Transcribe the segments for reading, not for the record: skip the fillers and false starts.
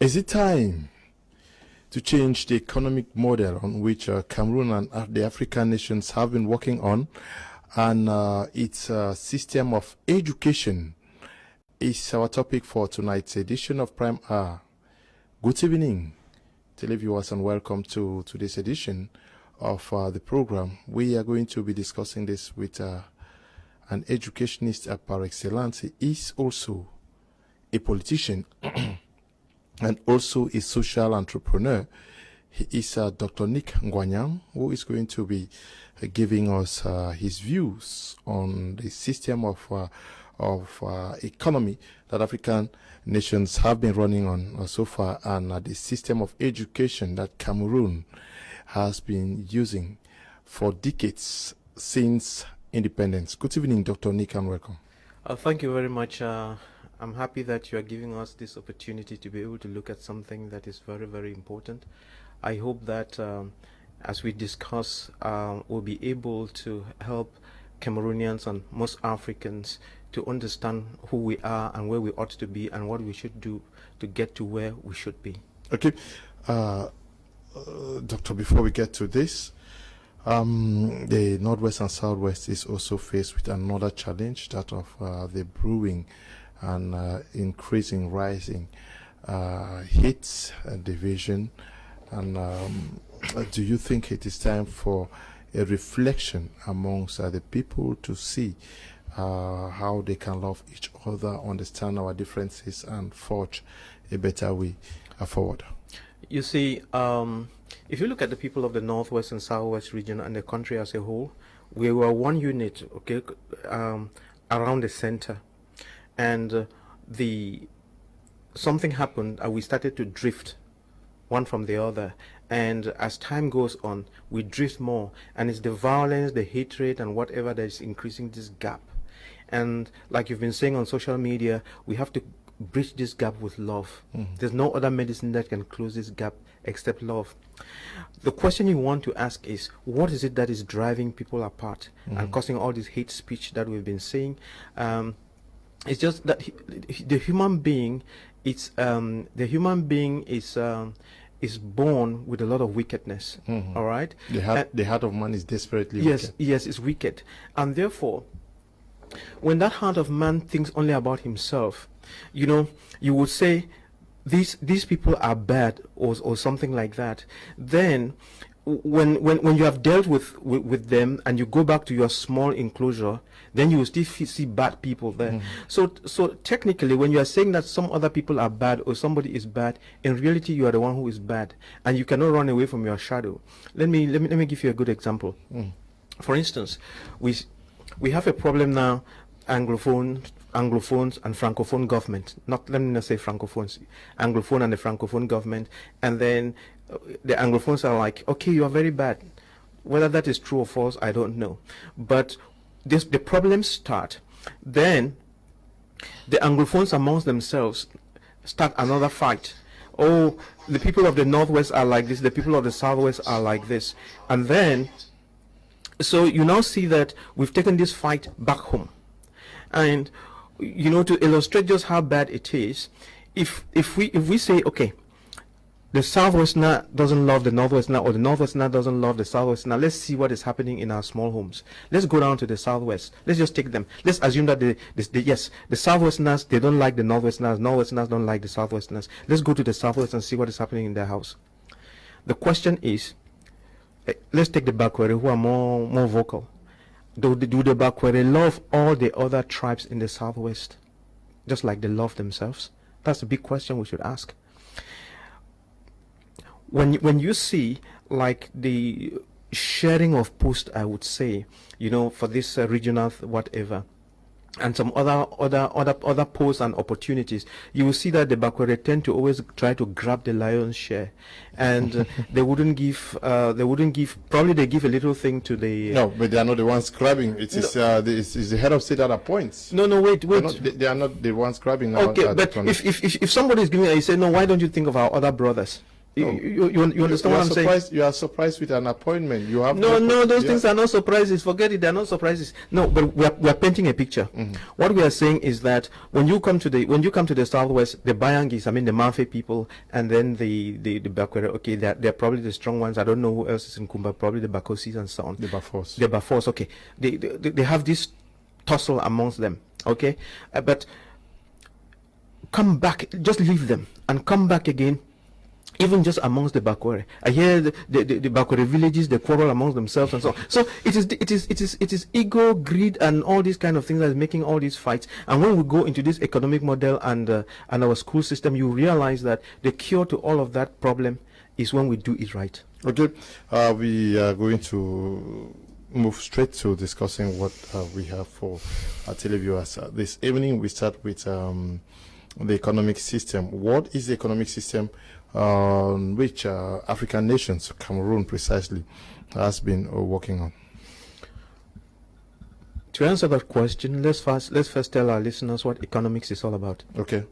Is it time to change the economic model on which Cameroon and the African nations have been working on, and its system of education is our topic for tonight's edition of Prime Hour. Good evening, televiewers, and welcome to today's edition of the program. We are going to be discussing this with an educationist par excellence. He is also a politician and also a social entrepreneur. He is Dr. Nick Ngwanyang, who is going to be giving us his views on the system of economy that African nations have been running on so far, and the system of education that Cameroon has been using for decades since independence. Good evening, Dr. Nick, and welcome. Thank you very much. I'm happy that you are giving us this opportunity to be able to look at something that is very, very important. I hope that as we discuss, we'll be able to help Cameroonians and most Africans to understand who we are and where we ought to be and what we should do to get to where we should be. Okay. Doctor, before we get to this, the Northwest and Southwest is also faced with another challenge, that of the brewing and increasing, rising hate and division. And do you think it is time for a reflection amongst the people to see how they can love each other, understand our differences, and forge a better way forward? You see, if you look at the people of the Northwest and Southwest region and the country as a whole, we were one unit, okay, around the center. And something happened, and we started to drift one from the other. And as time goes on, we drift more. And it's the violence, the hatred, and whatever that is increasing this gap. And like you've been saying on social media, we have to bridge this gap with love. There's no other medicine that can close this gap except love. The question you want to ask is, what is it that is driving people apart and causing all this hate speech that we've been saying? It's just that the human being, is born with a lot of wickedness. All right. The heart of man is desperately wicked. Wicked. Yes, it's wicked, and therefore, when that heart of man thinks only about himself, you would say these people are bad or something like that. Then when you have dealt with them and you go back to your small enclosure, then you will still see bad people there. So technically, when you are saying that some other people are bad or somebody is bad, in reality you are the one who is bad, and you cannot run away from your shadow. Let me give you a good example. For instance, we have a problem now, Anglophones and Francophone government. Let me not say Francophones, Anglophone and the Francophone government. And then the Anglophones are like, okay, you are very bad. Whether that is true or false, I don't know. But the problems start. Then the Anglophones amongst themselves start another fight. Oh, the people of the Northwest are like this, the people of the Southwest are like this. And then, so you now see that we've taken this fight back home. And to illustrate just how bad it is, if we say, okay, the Southwesterner doesn't love the Northwesterner, or the Northwesterner doesn't love the Southwesterner, let's see what is happening in our small homes. Let's go down to the Southwest. Let's just take them. Let's assume that the Southwesterners, they don't like the Northwesterners, Northwesterners don't like the Southwesterners. Let's go to the Southwest and see what is happening in their house. The question is, let's take the Bakwere, who are more vocal. Do the Bakwere love all the other tribes in the Southwest, just like they love themselves? That's a big question we should ask. When you see like the sharing of posts, I would say, for this regional whatever, and some other posts and opportunities, you will see that the Bakwere tend to always try to grab the lion's share, and they wouldn't give. Probably they give a little thing to the. No, but they are not the ones grabbing. It is it's the head of state that appoints. No, wait. They are not the ones grabbing. Okay, but if somebody is giving, you say, no, why don't you think of our other brothers? You understand what I'm saying? You are surprised with an appointment. You have those things are not surprises. Forget it. They're not surprises. No, but we are painting a picture. What we are saying is that when you come to the Southwest, the Bayangis, I mean the Mafe people, and then the Bakwere, okay, they're probably the strong ones. I don't know who else is in Kumba. Probably the Bakosis and so on. The Bafors. The Bafors. Okay, they have this tussle amongst them. Okay, but come back. Just leave them and come back again. Even just amongst the Bakwere, I hear the Bakwere villages, they quarrel amongst themselves and so on. So it is ego, greed, and all these kind of things that is making all these fights. And when we go into this economic model and our school system, you realize that the cure to all of that problem is when we do it right. Okay, we are going to move straight to discussing what we have for our televiewers this evening. We start with the economic system. What is the economic system which African nations, Cameroon precisely, has been working on? To answer that question, let's first tell our listeners what economics is all about. Okay.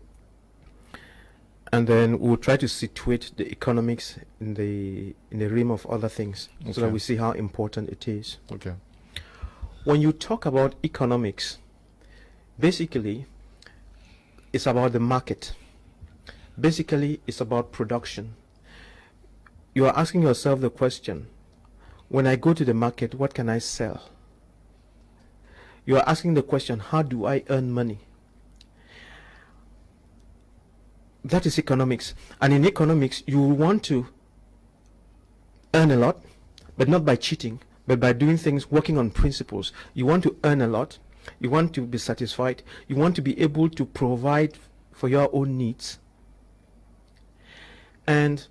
And then we'll try to situate the economics in the realm of other things, so that we see how important it is. Okay. When you talk about economics, basically, it's about the market. Basically, it's about production. You are asking yourself the question, when I go to the market, what can I sell? You are asking the question, how do I earn money? That is economics. And in economics, you want to earn a lot, but not by cheating, but by doing things, working on principles. You want to earn a lot. You want to be satisfied. You want to be able to provide for your own needs. And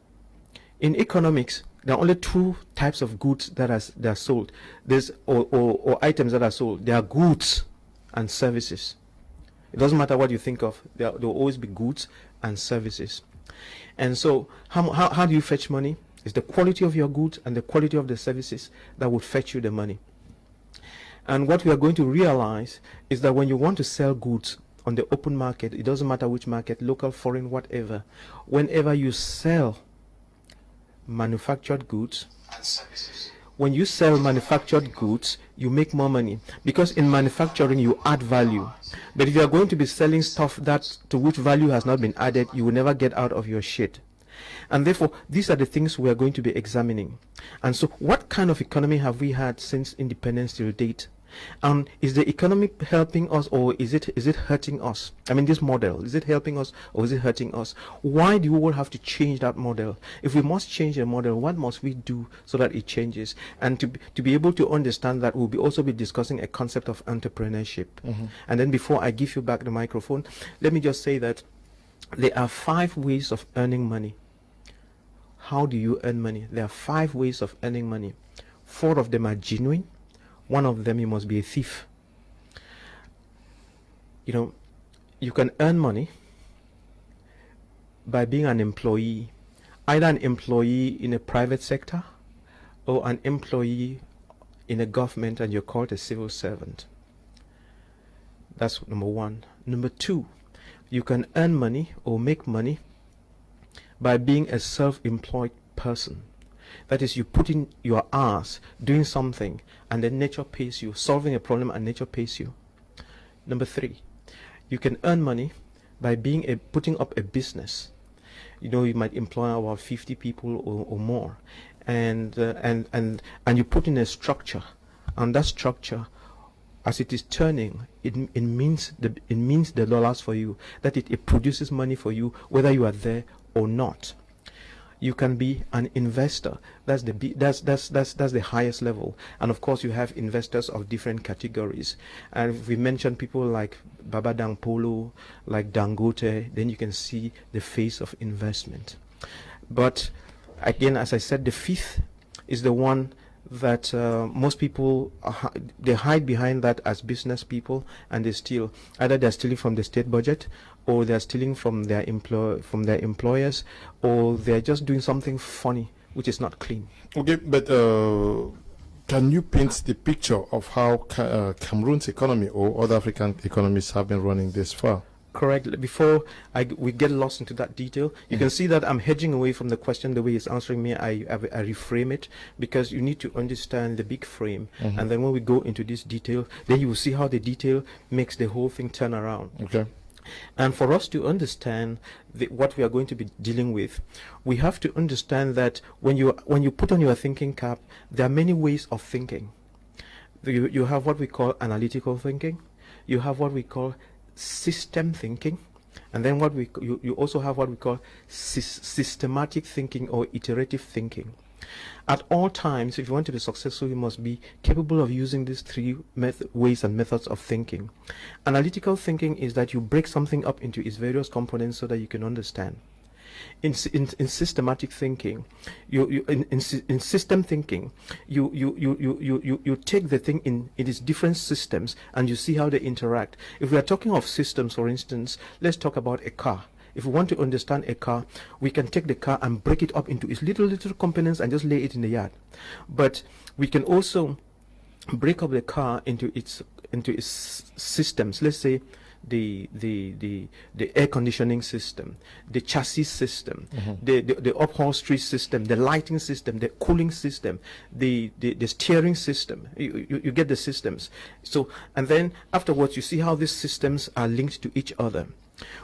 in economics, there are only two types of goods that are sold. There's or items that are sold. There are goods and services. It doesn't matter what you think of. There will always be goods and services. And so, how do you fetch money? It's the quality of your goods and the quality of the services that will fetch you the money. And what we are going to realize is that when you want to sell goods on the open market, it doesn't matter which market, local, foreign, whatever, whenever you sell manufactured goods and services, when you sell manufactured goods, you make more money, because in manufacturing you add value. But if you are going to be selling stuff that to which value has not been added, you will never get out of your shit. And therefore, these are the things we are going to be examining. And so, what kind of economy have we had since independence till date? And is the economy helping us, or is it hurting us? I mean, this model, is it helping us or is it hurting us? Why do we all have to change that model? If we must change the model, what must we do so that it changes? And to be able to understand that, we'll also be discussing a concept of entrepreneurship. And then before I give you back the microphone, let me just say that there are 5 ways of earning money. How do you earn money? There are 5 ways of earning money. 4 of them are genuine. 1 of them, you must be a thief. You know, you can earn money by being an employee, either an employee in a private sector or an employee in a government, and you're called a civil servant. That's number 1. Number 2, you can earn money or make money by being a self-employed person. That is, you put in your hours doing something, and then nature pays you, solving a problem, and nature pays you. Number 3, you can earn money by putting up a business. You know, you might employ about 50 people or more, and you put in a structure, and that structure, as it is turning, it means the dollars for you. That it produces money for you, whether you are there or not. You can be an investor. That's the highest level. And of course, you have investors of different categories. And if we mention people like Baba Dang Polo, like Dangote, then you can see the face of investment. But again, as I said, the 5th is the one that most people they hide behind that as business people, and they steal. Either they're stealing from the state budget, or they're stealing from their employers, or they're just doing something funny which is not clean. Okay, but can you paint the picture of how Cameroon's economy or other African economies have been running this far? Correct. Before we get lost into that detail, you can see that I'm hedging away from the question the way he's answering me. I reframe it, because you need to understand the big frame. And then when we go into this detail, then you will see how the detail makes the whole thing turn around. Okay. And for us to understand what we are going to be dealing with, we have to understand that when you put on your thinking cap, there are many ways of thinking. You have what we call analytical thinking. You have what we call system thinking, and then you also have what we call systematic thinking or iterative thinking. At all times, if you want to be successful, you must be capable of using these three ways and methods of thinking. Analytical thinking is that you break something up into its various components so that you can understand. In systematic thinking, in system thinking, you take the thing in its different systems and you see how they interact. If we are talking of systems, for instance, let's talk about a car. If we want to understand a car, we can take the car and break it up into its little components and just lay it in the yard. But we can also break up the car into its systems. Let's say the air conditioning system, the chassis system, the upholstery system, the lighting system, the cooling system, the steering system. You get the systems. So, and then afterwards you see how these systems are linked to each other.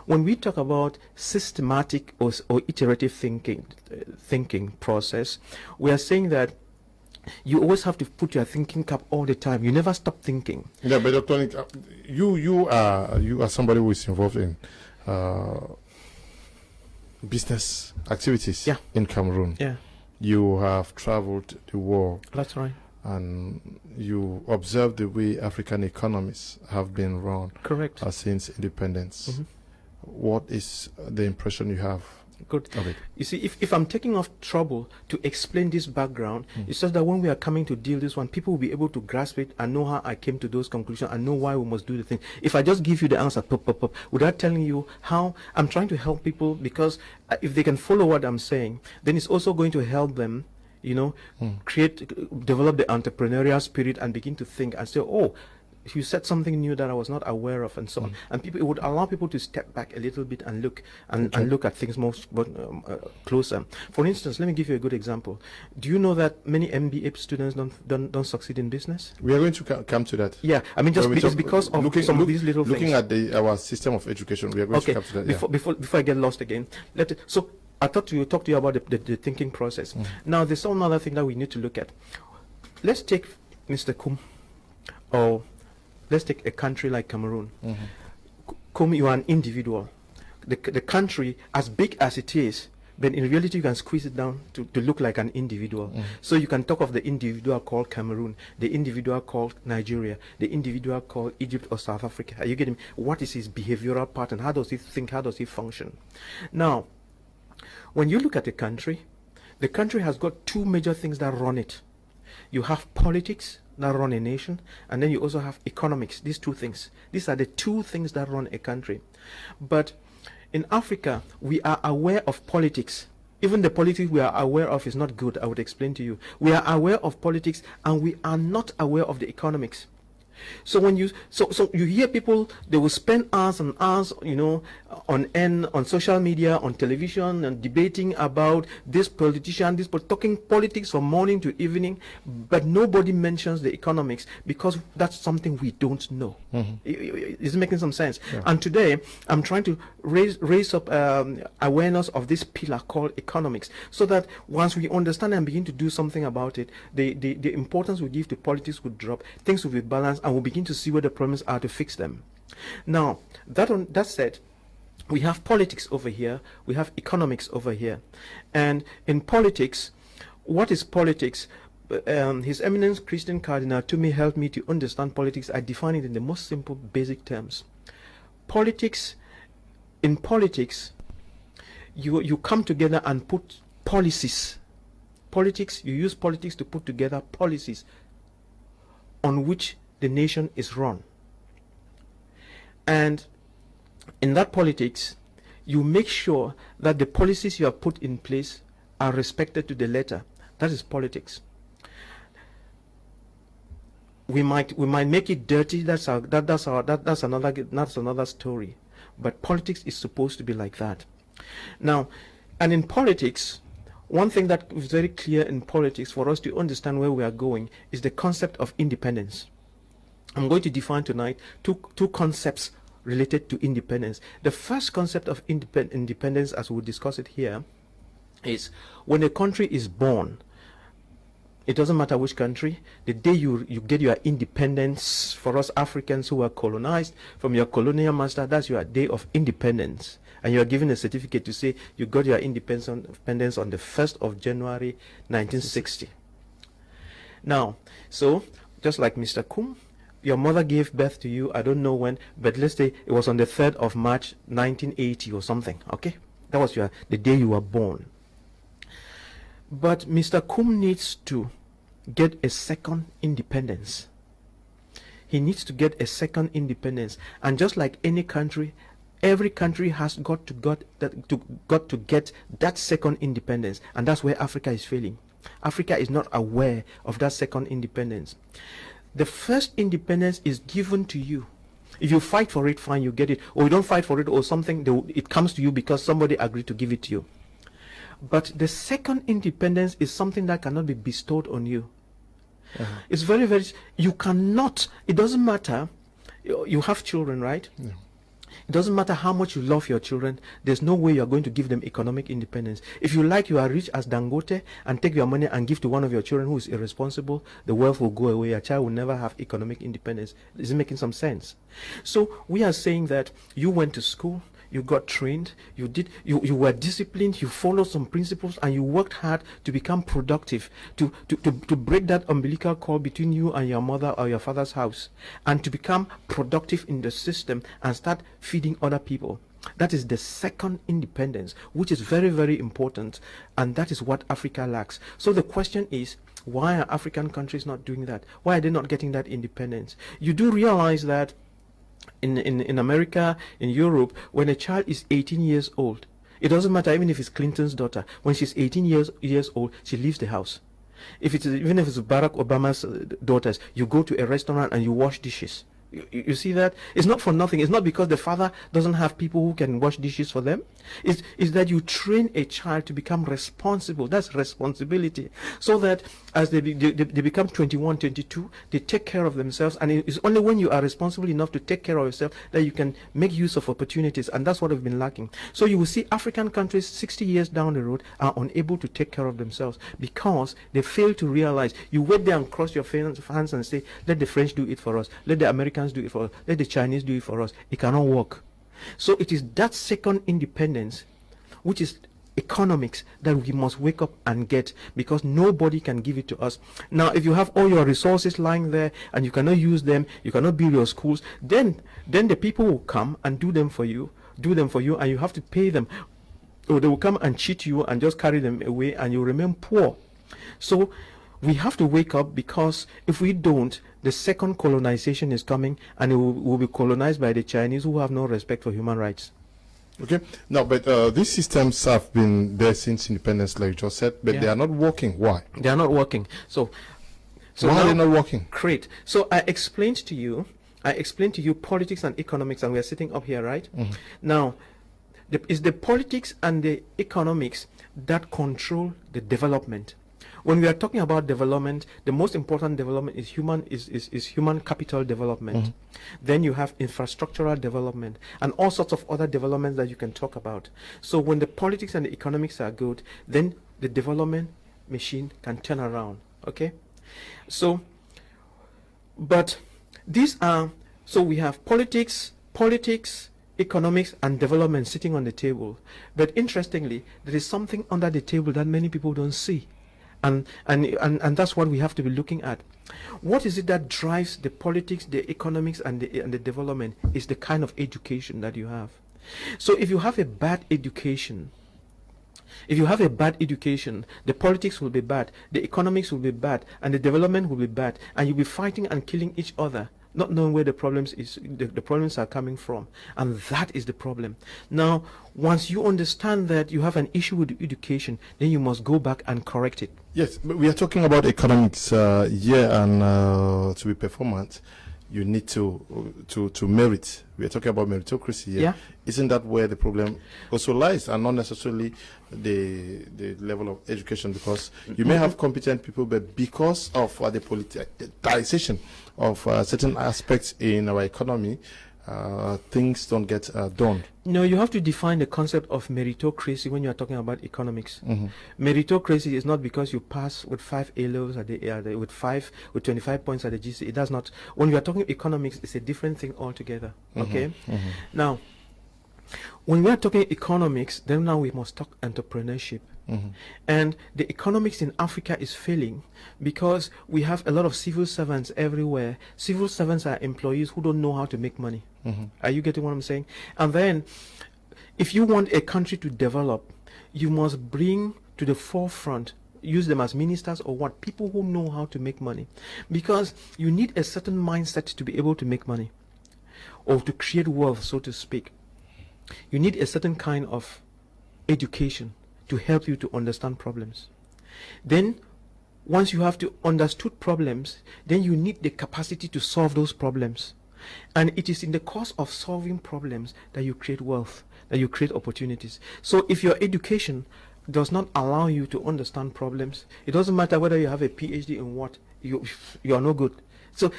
When we talk about systematic or iterative thinking process, we are saying that you always have to put your thinking cap all the time. You never stop thinking. Yeah, but Dr. Nick, you are somebody who is involved in business activities in Cameroon. Yeah. You have traveled the world. That's right. And you observe the way African economies have been run. Correct. Since independence. What is the impression you have? Good. Of it? You see, if I'm taking off trouble to explain this background, it's just that when we are coming to deal this one, people will be able to grasp it and know how I came to those conclusions and know why we must do the thing. If I just give you the answer, without telling you how, I'm trying to help people, because if they can follow what I'm saying, then it's also going to help them, you know, develop the entrepreneurial spirit and begin to think and say, oh, you said something new that I was not aware of, and so on. And it would allow people to step back a little bit and look and look at things more closer. For instance, let me give you a good example. Do you know that many MBA students don't succeed in business? We are going to come to that. Yeah, I mean, just because of some of these little things. Looking at our system of education, we are going to come to that. Before I get lost again, so I thought to talk to you about the thinking process. Now, there's another thing that we need to look at. Let's take Mr. Kum, or let's take a country like Cameroon. Kum, you are an individual. The country, as big as it is, but in reality you can squeeze it down to look like an individual. So you can talk of the individual called Cameroon, the individual called Nigeria, the individual called Egypt or South Africa. Are you getting me? What is his behavioral pattern? How does he think? How does he function? Now, when you look at the country has got two major things that run it. You have politics that run a nation, and then you also have economics. These two things. These are the two things that run a country. But in Africa, we are aware of politics. Even the politics we are aware of is not good. I would explain to you. We are aware of politics, and we are not aware of the economics. So when you hear people, they will spend hours and hours, you know, on social media, on television, and debating about this politician, talking politics from morning to evening, but nobody mentions the economics, because that's something we don't know. Is it making some sense? Yeah. And today I'm trying to raise up awareness of this pillar called economics, so that once we understand and begin to do something about it, the importance we give to politics would drop, things will be balanced, and we'll begin to see where the problems are to fix them. Now, that said, we have politics over here, we have economics over here. And in politics, what is politics? His Eminence Christian Cardinal to me helped me to understand politics. I define it in the most simple, basic terms. In politics, you come together and put policies. Politics, you use politics to put together policies on which the nation is run. And in that politics, you make sure that the policies you have put in place are respected to the letter. That is politics. We might make it dirty. That's another story. but politics is supposed to be like that. Now, and in politics, one thing that is very clear in politics for us to understand where we are going is the concept of independence. I'm going to define tonight two concepts related to independence. The first concept of independence, as we'll discuss it here, is when a country is born. It doesn't matter which country, the day you get your independence, for us Africans who were colonized from your colonial master, that's your day of independence. And you are given a certificate to say you got your independence on the 1st of January 1960. Now, so just like Mr. Kum, your mother gave birth to you, I don't know when, but let's say it was on the 3rd of March 1980 or something, okay? That was the day you were born. But Mr. Kum needs to get a second independence. He needs to get a second independence. And just like any country, every country has got to get that second independence. And that's where Africa is failing. Africa is not aware of that second independence. The first independence is given to you. If you fight for it, fine, you get it. Or you don't fight for it or something, it comes to you because somebody agreed to give it to you. But the second independence is something that cannot be bestowed on you. It's very, very, you cannot, it doesn't matter, you have children, right? Yeah. It doesn't matter how much you love your children, there's no way you're going to give them economic independence. If you are rich as Dangote and take your money and give to one of your children who is irresponsible, the wealth will go away. Your child will never have economic independence. Is it making some sense? So we are saying that you went to school, you got trained, you were disciplined, you followed some principles, and you worked hard to become productive, to break that umbilical cord between you and your mother or your father's house, and to become productive in the system and start feeding other people. That is the second independence, which is very, very important, and that is what Africa lacks. So the question is, why are African countries not doing that? Why are they not getting that independence? You do realize that in America, in Europe, when a child is 18 years old, it doesn't matter even if it's Clinton's daughter, when she's 18 years old, she leaves the house. Even if it's Barack Obama's daughters, you go to a restaurant and you wash dishes. You see that? It's not for nothing. It's not because the father doesn't have people who can wash dishes for them. It's that you train a child to become responsible. That's responsibility. So that as they become 21, 22, they take care of themselves. And it's only when you are responsible enough to take care of yourself that you can make use of opportunities. And that's what we've been lacking. So you will see African countries 60 years down the road are unable to take care of themselves because they fail to realize. You wait there and cross your hands and say, let the French do it for us. Let the Americans do it for us. Let the Chinese do it for us. It cannot work. So it is that second independence, which is economics, that we must wake up and get, because nobody can give it to us. Now, if you have all your resources lying there and you cannot use them, you cannot build your schools, then the people will come and do them for you, and you have to pay them. Or they will come and cheat you and just carry them away, and you remain poor. So we have to wake up, because if we don't, the second colonization is coming, and it will be colonized by the Chinese, who have no respect for human rights. Okay. No, but these systems have been there since independence, like you just said, but they are not working. Why? They are not working. So why are they not working? Great. So I explained to you politics and economics, and we are sitting up here, right? Mm-hmm. Now, it's the politics and the economics that control the development. When we are talking about development, the most important development is human capital development. Mm-hmm. Then you have infrastructural development and all sorts of other developments that you can talk about. So when the politics and the economics are good, then the development machine can turn around. Okay? So, but these are, so we have politics, economics, and development sitting on the table. But interestingly, there is something under the table that many people don't see. And that's what we have to be looking at. What is it that drives the politics, the economics, and the development? Is the kind of education that you have. So if you have a bad education, the politics will be bad, the economics will be bad, and the development will be bad, and you'll be fighting and killing each other, not knowing where the problems are coming from. And that is the problem. Now, once you understand that you have an issue with education, then you must go back and correct it. Yes, but we are talking about economics and to be performant. you need to merit. We are talking about meritocracy here. Yeah. Isn't that where the problem also lies, and not necessarily the level of education? Because you may have competent people, but because of the politicization of certain aspects in our economy, things don't get done. No, you have to define the concept of meritocracy when you are talking about economics. Meritocracy is not because you pass with 5 A levels at the with 25 points at the GC. It does not. When we are talking economics, it's a different thing altogether. Okay. Now, when we are talking economics, then now we must talk entrepreneurship. And the economics in Africa is failing because we have a lot of civil servants everywhere. Civil servants are employees who don't know how to make money. Are you getting what I'm saying? And then, if you want a country to develop, you must bring to the forefront, use them as ministers or what, people who know how to make money. Because you need a certain mindset to be able to make money, or to create wealth, so to speak. You need a certain kind of education to help you to understand problems. Then, once you have to understood problems, then you need the capacity to solve those problems. And it is in the course of solving problems that you create wealth, that you create opportunities. So if your education does not allow you to understand problems, it doesn't matter whether you have a PhD in what, you are no good. So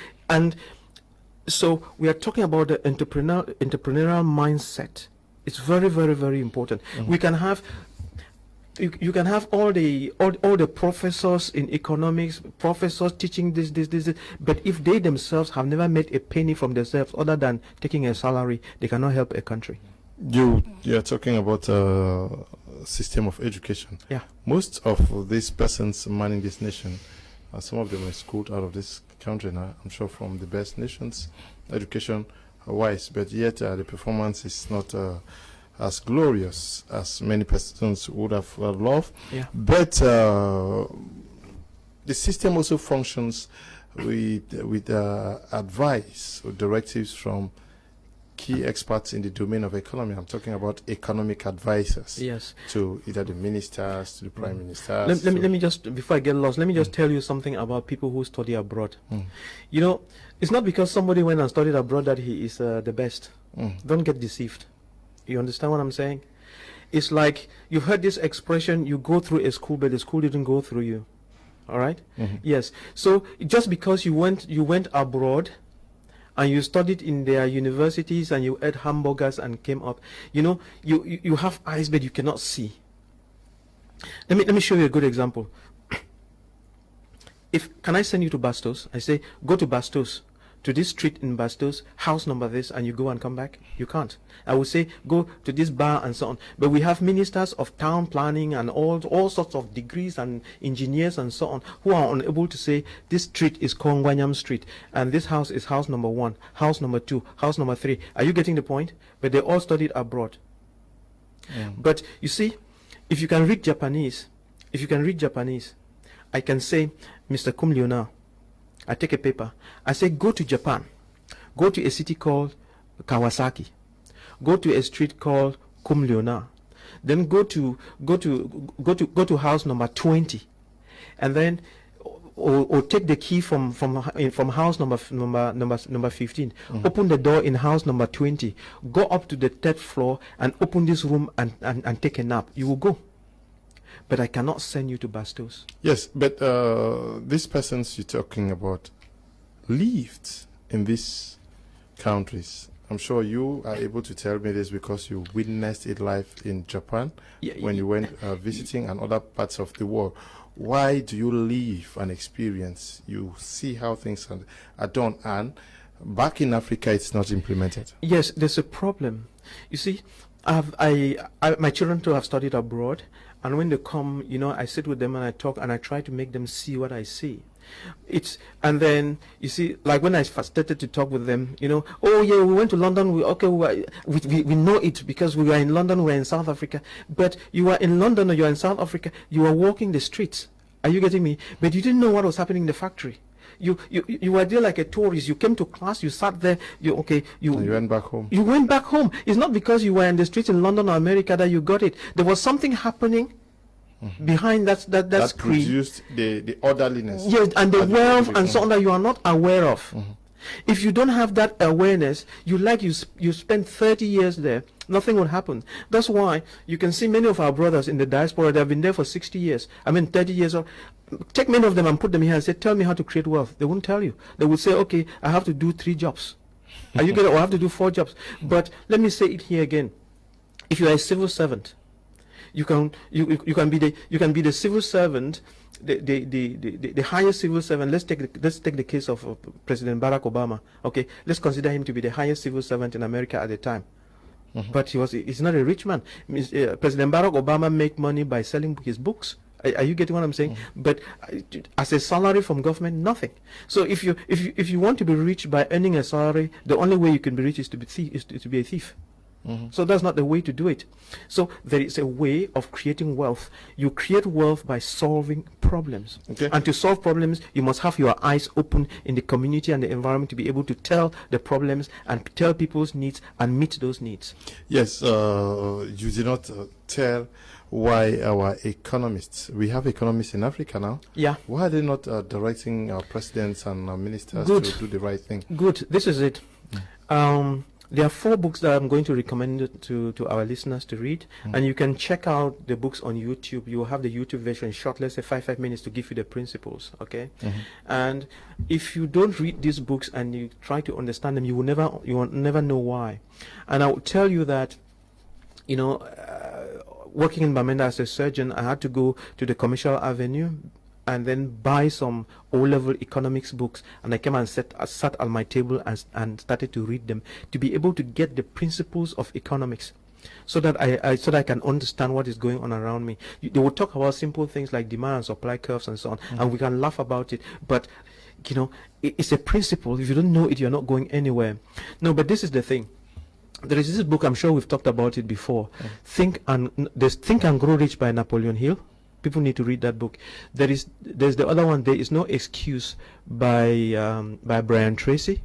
we are talking about the entrepreneurial mindset. It's very, very, very important. We can have you can have all the professors in economics, professors teaching this, but if they themselves have never made a penny from themselves other than taking a salary, they cannot help a country. You're talking about a system of education. Yeah. Most of these persons manning this nation, some of them are schooled out of this country now, I'm sure, from the best nations, education-wise, but yet the performance is not as glorious as many persons would have loved. Yeah. But the system also functions with advice or directives from key experts in the domain of economy. I'm talking about economic advisors. Yes. To either the ministers, to the prime ministers. Let me just, before I get lost, let me just tell you something about people who study abroad. You know, it's not because somebody went and studied abroad that he is the best. Don't get deceived. You understand what I'm saying? It's like you've heard this expression, you go through a school, but the school didn't go through you. All right? Yes. So just because you went abroad and you studied in their universities and you ate hamburgers and came up, you know, you have eyes but you cannot see. Let me show you a good example. Can I send you to Bastos? I say, go to Bastos, to this street in Bastos, house number this, and you go and come back. You can't. I would say, go to this bar and so on. But we have ministers of town planning and all sorts of degrees and engineers and so on who are unable to say, this street is called Gwanyam Street, and this house is house number 1, house number 2, house number 3. Are you getting the point? But they all studied abroad. But you see, if you can read Japanese, I can say, Mr. Kumliona, I take a paper. I say, go to Japan. Go to a city called Kawasaki. Go to a street called Kumliona. Then go to house number 20, and then or take the key from house number 15. Open the door in house number 20. Go up to the 3rd floor and open this room and take a nap. You will go. But I cannot send you to Bastos. Yes, but these persons you're talking about lived in these countries. I'm sure you are able to tell me this because you witnessed it live in Japan when you went visiting and other parts of the world. Why do you live an experience? You see how things are done, and back in Africa it's not implemented. Yes, there's a problem. You see, my children too have studied abroad. And when they come, you know, I sit with them and I talk and I try to make them see what I see. And then, you see, like when I started to talk with them, you know, oh yeah, we went to London, we know it because we were in London, we were in South Africa. But you are in London or you are in South Africa, you are walking the streets. Are you getting me? But you didn't know what was happening in the factory. You were there like a tourist. You came to class, you sat there, you went back home. You went back home. It's not because you were in the streets in London or America that you got it. There was something happening behind that screen. Produced the orderliness. Yes, and the wealth and so on that you are not aware of. If you don't have that awareness, you spend 30 years there, nothing will happen. That's why you can see many of our brothers in the diaspora, they have been there for 60 years. 30 years. Take many of them and put them here and say, tell me how to create wealth. They won't tell you. They will say, okay, I have to do 3 jobs. Are you getting, or I have to do 4 jobs. But let me say it here again. If you are a civil servant, you can be the civil servant, the highest civil servant. Let's take the case of President Barack Obama. Okay, let's consider him to be the highest civil servant in America at the time. But he's not a rich man. President Barack Obama make money by selling his books. Are you getting what I'm saying? But as a salary from government, nothing. So if you want to be rich by earning a salary, the only way you can be rich is to be a thief. So that's not the way to do it. So there is a way of creating wealth. You create wealth by solving problems. Okay. And to solve problems, you must have your eyes open in the community and the environment to be able to tell the problems and tell people's needs and meet those needs. Yes, you did not tell why our economists, we have economists in Africa now. Yeah. Why are they not directing our presidents and ministers Good. to do the right thing? Good. This is it. There are 4 books that I'm going to recommend to our listeners to read, and you can check out the books on YouTube. You will have the YouTube version short, let's say 5 minutes to give you the principles, okay? And if you don't read these books and you try to understand them, you will never know why. And I will tell you that, working in Bamenda as a surgeon, I had to go to the Commercial Avenue and then buy some O-level economics books, and I came and sat at my table and started to read them to be able to get the principles of economics, so that I can understand what is going on around me. They will talk about simple things like demand and supply curves and so on, and we can laugh about it, but it's a principle. If you don't know it, you're not going anywhere. No, but this is the thing. There is this book, I'm sure we've talked about it before. Think and Grow Rich by Napoleon Hill. People need to read that book. There's the other one, There Is No Excuse by Brian Tracy.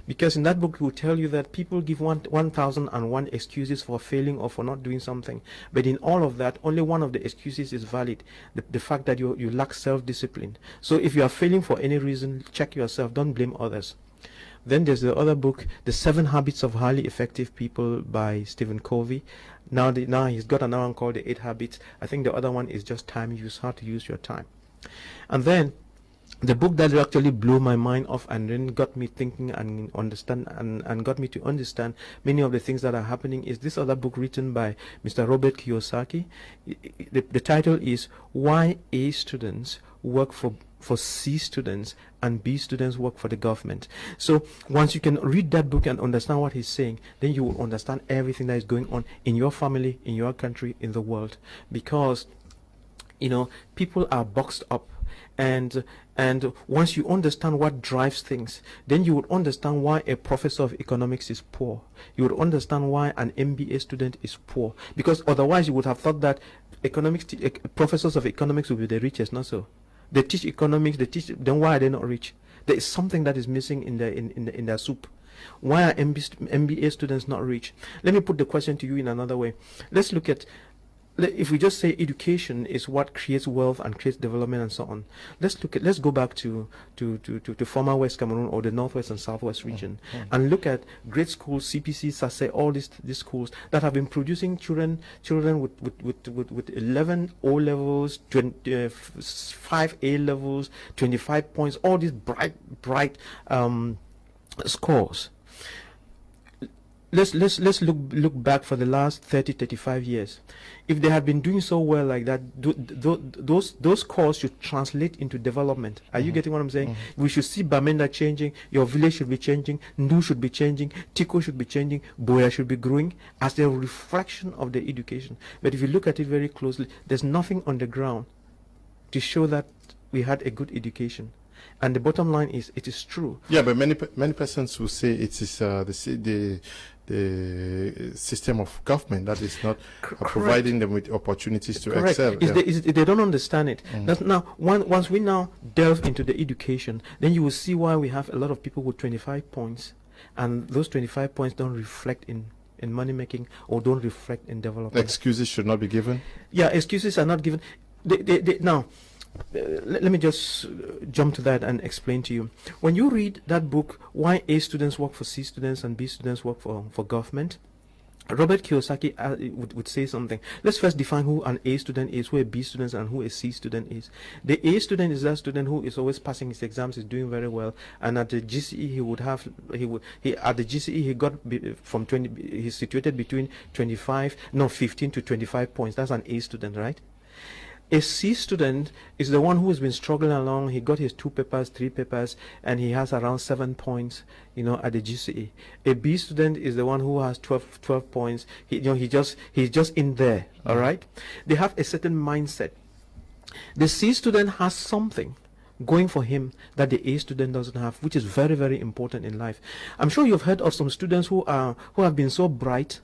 Because in that book it will tell you that people give 1,001 excuses for failing or for not doing something. But in all of that, only one of the excuses is valid. The fact that you lack self-discipline. So if you are failing for any reason, check yourself. Don't blame others. Then there's the other book, The 7 Habits of Highly Effective People by Stephen Covey. Now he's got another one called The 8 Habits. I think the other one is just time use, how to use your time. And then the book that actually blew my mind off and then got me thinking and understand and got me to understand many of the things that are happening is this other book written by Mr. Robert Kiyosaki. The title is Why A Students Work for C students and B students work for the government. So once you can read that book and understand what he's saying, then you will understand everything that is going on in your family, in your country, in the world. Because people are boxed up, and once you understand what drives things, then you would understand why a professor of economics is poor. You would understand why an MBA student is poor, because otherwise you would have thought that professors of economics will be the richest. Not so. They teach economics, then why are they not rich? There is something that is missing in their soup. Why are MBA students not rich? Let me put the question to you in another way. Let's look at, if we just say education is what creates wealth and creates development and so on, let's go back to former West Cameroon or the Northwest and Southwest region and look at great schools, CPC, SASE, all these schools that have been producing children with 11 O levels, 5 A levels, 25 points, all these bright scores. Let's look back for the last 30-35 years. If they had been doing so well like that, those scores should translate into development. Are you getting what I'm saying? We should see Bamenda changing, your village should be changing, Ndu should be changing, Tiko should be changing, Boya should be growing as a reflection of the education. But if you look at it very closely, there's nothing on the ground to show that we had a good education. And the bottom line is, it is true. Yeah, but many persons will say it is the system of government that is not providing them with opportunities to excel. They don't understand it. Now, once we now delve into the education, then you will see why we have a lot of people with 25 points, and those 25 points don't reflect in money making or don't reflect in development. Excuses should not be given. Yeah, excuses are not given. Now, let me just jump to that and explain to you. When you read that book, Why A Students Work for C Students and B Students Work for Government, Robert Kiyosaki would say something. Let's first define who an A student is, who a B student is, and who a C student is. The A student is that student who is always passing his exams, is doing very well, and at the GCE at the GCE he got from 20. He's situated between 15 to 25 points. That's an A student, right? A C student is the one who has been struggling along. He got his 2 papers, 3 papers, and he has around 7 points, at the GCE. A B student is the one who has 12 points. He's just in there. All right. They have a certain mindset. The C student has something going for him that the A student doesn't have, which is very, very important in life. I'm sure you've heard of some students who have been so bright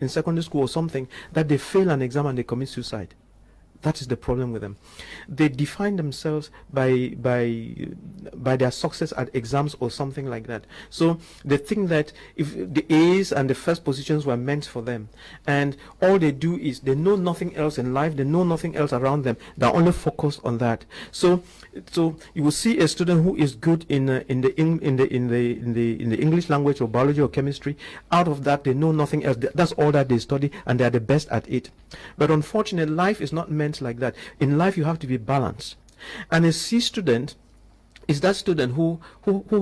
in secondary school or something that they fail an exam and they commit suicide. That is the problem with them. They define themselves by their success at exams or something like that. So they think that if the A's and the first positions were meant for them, and all they do is they know nothing else in life, they know nothing else around them, they're only focused on that. So you will see a student who is good in the English language or biology or chemistry. Out of that, they know nothing else. That's all that they study, and they are the best at it. But unfortunately, life is not meant like that. In life, you have to be balanced. And a C student is that student who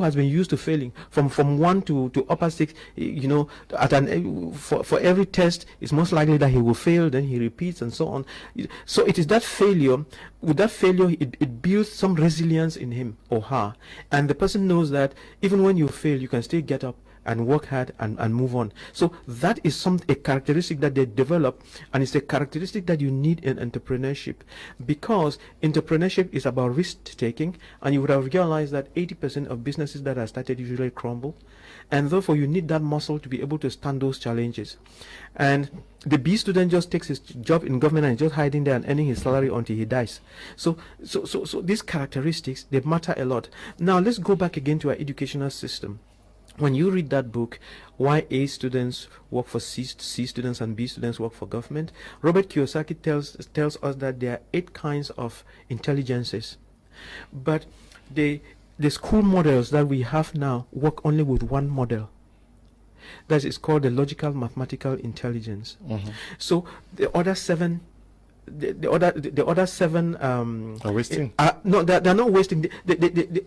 has been used to failing from 1 to upper 6. For every test, it's most likely that he will fail, then he repeats and so on. So it is that failure. With that failure, it builds some resilience in him or her, and the person knows that even when you fail, you can still get up and work hard and move on. So that is a characteristic that they develop, and it's a characteristic that you need in entrepreneurship, because entrepreneurship is about risk taking, and you would have realized that 80% of businesses that are started usually crumble, and therefore you need that muscle to be able to stand those challenges. And the B student just takes his job in government and is just hiding there and earning his salary until he dies. So these characteristics, they matter a lot. Now let's go back again to our educational system. When you read that book, Why A Students Work for C Students and B Students Work for Government, Robert Kiyosaki tells us that there are 8 kinds of intelligences. But the school models that we have now work only with one model. That is called the logical mathematical intelligence. So the other 7 are wasting. No, they're not wasting.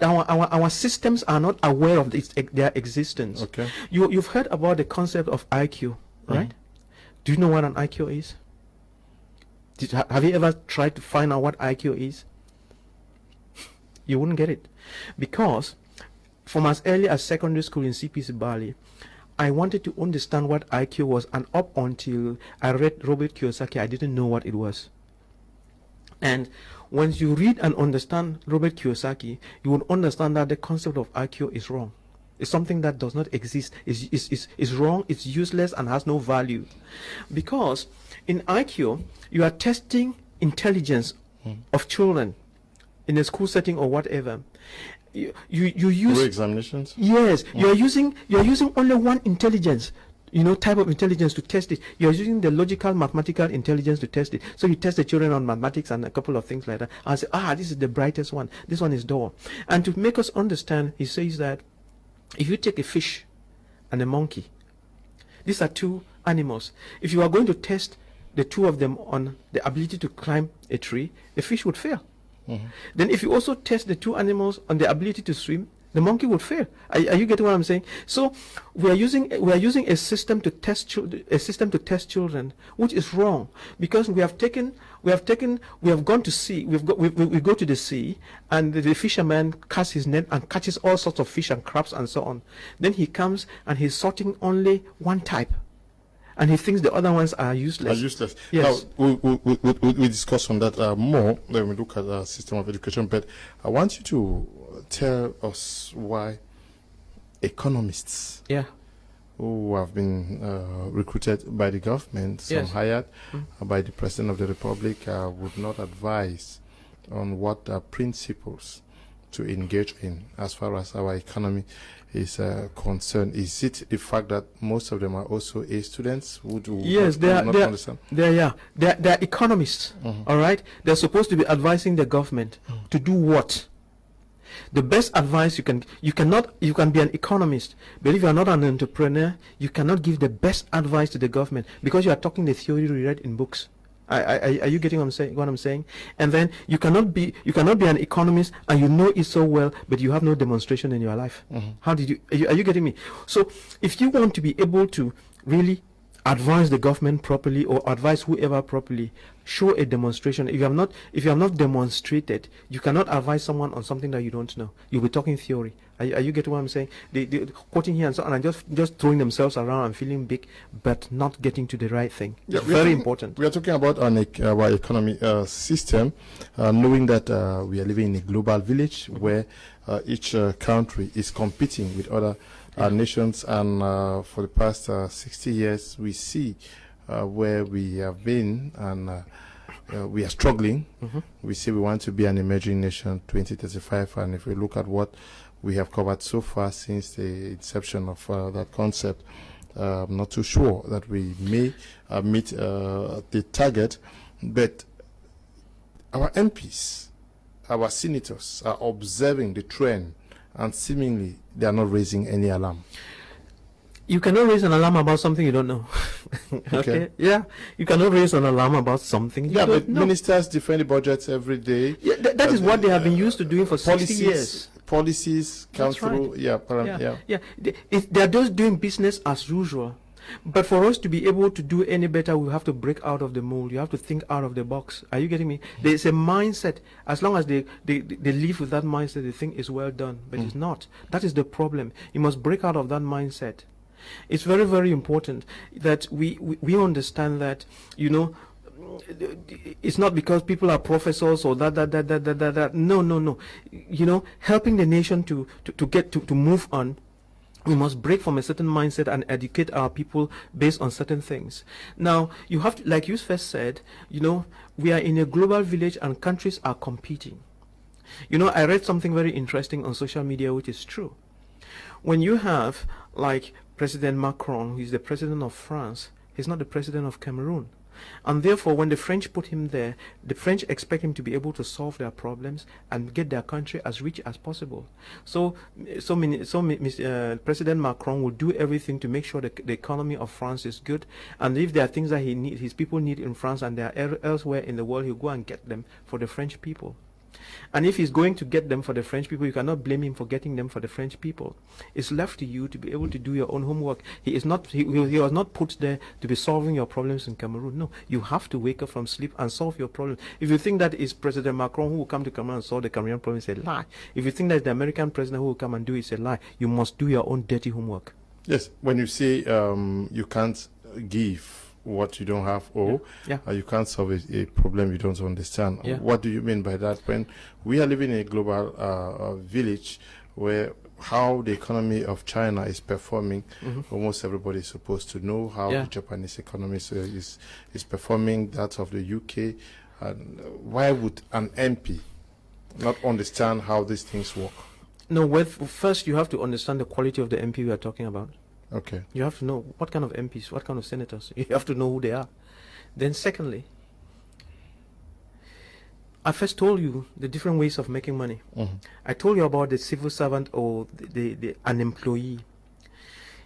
Our systems are not aware of their existence. Okay. You've heard about the concept of IQ, right? Do you know what an IQ is? Have you ever tried to find out what IQ is? You wouldn't get it, because from as early as secondary school in CPC Bali, I wanted to understand what IQ was, and up until I read Robert Kiyosaki, I didn't know what it was. And once you read and understand Robert Kiyosaki, you will understand that the concept of IQ is wrong. It's something that does not exist, is wrong, it's useless, and has no value. Because in IQ, you are testing intelligence of children in a school setting or whatever. You use examinations. Yes, you're using only one intelligence, type of intelligence to test it. You're using the logical mathematical intelligence to test it. So you test the children on mathematics and a couple of things like that, and say, this is the brightest one, this one is dull. And to make us understand, he says that if you take a fish and a monkey, these are 2 animals. If you are going to test the 2 of them on the ability to climb a tree, the fish would fail. Then if you also test the 2 animals on the ability to swim, the monkey would fail. Are you getting what I'm saying? So we are using a system to test children, which is wrong, because we have gone to sea. We go to the sea, and the fisherman casts his net and catches all sorts of fish and crabs and so on. Then he comes and he's sorting only one type, and he thinks the other ones are useless. Yes. Now, we discuss on that more when we look at the system of education, but I want you to tell us why economists who have been recruited by the government, some hired by the President of the Republic, would not advise on what principles to engage in as far as our economy is concerned? Is it the fact that most of them are also A students who do yes, not understand? They're economists. All right, they're supposed to be advising the government to do what? The best advice you can be an economist, but if you are not an entrepreneur, you cannot give the best advice to the government because you are talking the theory we read in books. Are you getting what I'm saying? And then you cannot be an economist and you know it so well, but you have no demonstration in your life. How did you? Are you getting me? So if you want to be able to really advise the government properly or advise whoever properly, show a demonstration. If you have not demonstrated, you cannot advise someone on something that you don't know. You'll be talking theory. Are you getting what I'm saying? They quoting here and so on and just throwing themselves around and feeling big, but not getting to the right thing. It's very important. We are talking about our economy system, knowing that we are living in a global village where each country is competing with other nations, and for the past 60 years, we see where we have been, and we are struggling. We say we want to be an emerging nation 2035, and if we look at what we have covered so far since the inception of that concept, I'm not too sure that we may meet the target, but our MPs, our senators are observing the trend, and seemingly they are not raising any alarm. You cannot raise an alarm about something you don't know. Okay. Yeah. You cannot raise an alarm about something you don't know. Ministers defend the budgets every day. Yeah, that is what they have been used to doing for 60 years. Policies come through. Right. They are just doing business as usual. But for us to be able to do any better, we have to break out of the mold. You have to think out of the box. Are you getting me? There's a mindset. As long as they live with that mindset, they think it's well done. But it's not. That is the problem. You must break out of that mindset. It's very, very important that we understand that, it's not because people are professors or that. No. Helping the nation to move on, we must break from a certain mindset and educate our people based on certain things. Now, you have to, like you first said, we are in a global village and countries are competing. I read something very interesting on social media, which is true. When you have, like, President Macron, who is the president of France, he's not the president of Cameroon. And therefore, when the French put him there, the French expect him to be able to solve their problems and get their country as rich as possible. So President Macron will do everything to make sure that the economy of France is good. And if there are things that his people need in France and they are elsewhere in the world, he'll go and get them for the French people. And if he's going to get them for the French people, you cannot blame him for getting them for the French people. It's left to you to be able to do your own homework. He was not put there to be solving your problems in Cameroon. No, you have to wake up from sleep and solve your problems. If you think that is President Macron who will come to Cameroon and solve the Cameroon problem, it's a lie. If you think that it's the American president who will come and do it, it's a lie. You must do your own dirty homework. Yes, when you say you can't give what you don't have, you can't solve a problem you don't understand. What do you mean by that? When we are living in a global village where how the economy of China is performing, almost everybody is supposed to know how the Japanese economy is performing, that of the UK. And why would an MP not understand how these things work? No, first you have to understand the quality of the MP we are talking about. Okay. You have to know what kind of MPs, what kind of senators. You have to know who they are. Then secondly, I first told you the different ways of making money. I told you about the civil servant or an employee.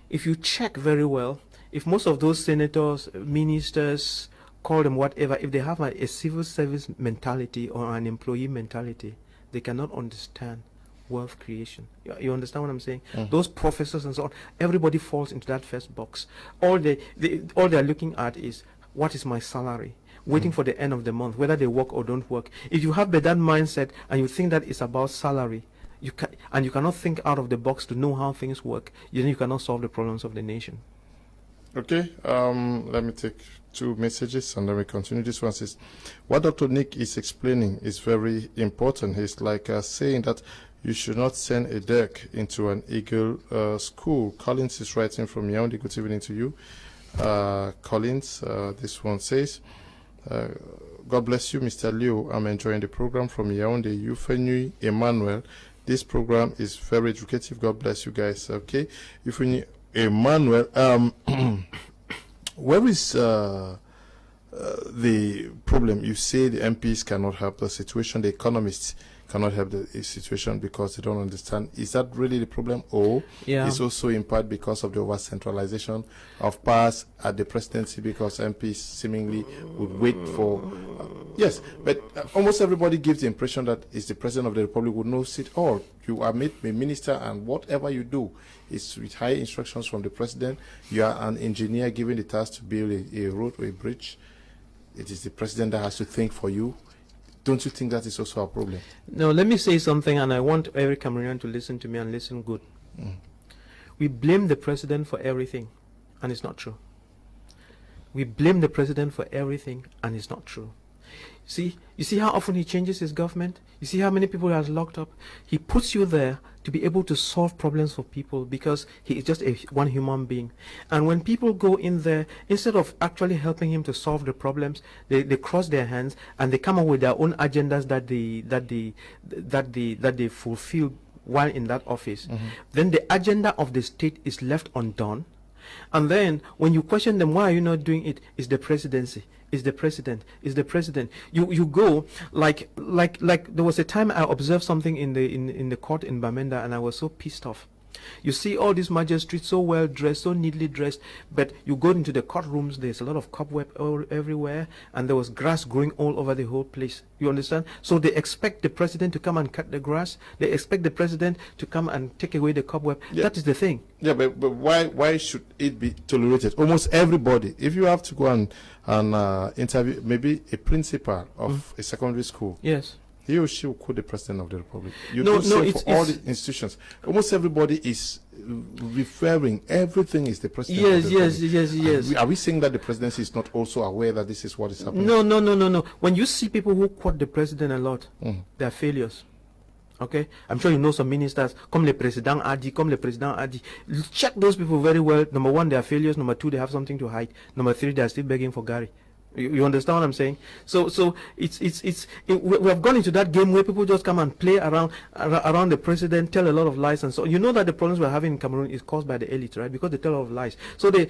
If you check very well, if most of those senators, ministers, call them whatever, if they have a civil service mentality or an employee mentality, they cannot understand wealth creation. You understand what I'm saying? Those professors and so on, everybody falls into that first box. All they're looking at is, what is my salary? Waiting for the end of the month, whether they work or don't work. If you have that mindset and you think that it's about salary, you cannot think out of the box to know how things work, then you cannot solve the problems of the nation. Okay, let me take two messages and then we continue. This one says, what Dr. Nick is explaining is very important. He's like saying that you should not send a duck into an eagle school. Collins is writing from Yaoundé. Good evening to you. Collins, this one says, God bless you, Mr. Leo. I'm enjoying the program from Yaoundé. Eufenui Emmanuel This program is very educative. God bless you guys. Okay, if we need Emmanuel, where is the problem? You say the MPs cannot help the situation, the economists cannot help the situation because they don't understand. Is that really the problem, or it's also in part because of the over centralization of powers at the presidency, because MPs seemingly would wait for yes, but almost everybody gives the impression that it's the president of the republic who knows it all. You are made a minister, and whatever you do is with high instructions from the president. You are an engineer given the task to build a road or a bridge. It is the president that has to think for you. Don't you think that is also a problem? No, let me say something, and I want every Cameroonian to listen to me and listen good. We blame the president for everything, and it's not true. We blame the president for everything, and it's not true. You see how often he changes his government? You see how many people he has locked up? He puts you there to be able to solve problems for people, because he is just one human being. And when people go in there, instead of actually helping him to solve the problems, they cross their hands and they come up with their own agendas that they fulfill while in that office. Then the agenda of the state is left undone. And then when you question them, why are you not doing it? It's the presidency. Is the president. Is the president. You go like there was a time I observed something in the court in Bamenda, and I was so pissed off. You see all these magistrates so well dressed, so neatly dressed, but you go into the courtrooms, there's a lot of cobweb everywhere, and there was grass growing all over the whole place. You understand? So they expect the president to come and cut the grass. They expect the president to come and take away the cobweb. Yeah. That is the thing. Yeah, but why should it be tolerated? Almost everybody. If you have to go and interview maybe a principal of a secondary school. Yes. He or she will call the president of the republic. You do say for all the institutions. Almost everybody is referring everything is the president of the republic. Yes. Are we saying that the presidency is not also aware that this is what is happening? No. When you see people who quote the president a lot, they are failures. Okay? I'm sure you know some ministers, comme le président a dit, comme le président a dit. Check those people very well. Number one, they are failures. Number two, they have something to hide. Number three, they are still begging for Gary. You understand what I'm saying? So we have gone into that game where people just come and play around the president, tell a lot of lies, and so you know that the problems we're having in Cameroon is caused by the elite, right? Because they tell a lot of lies. So they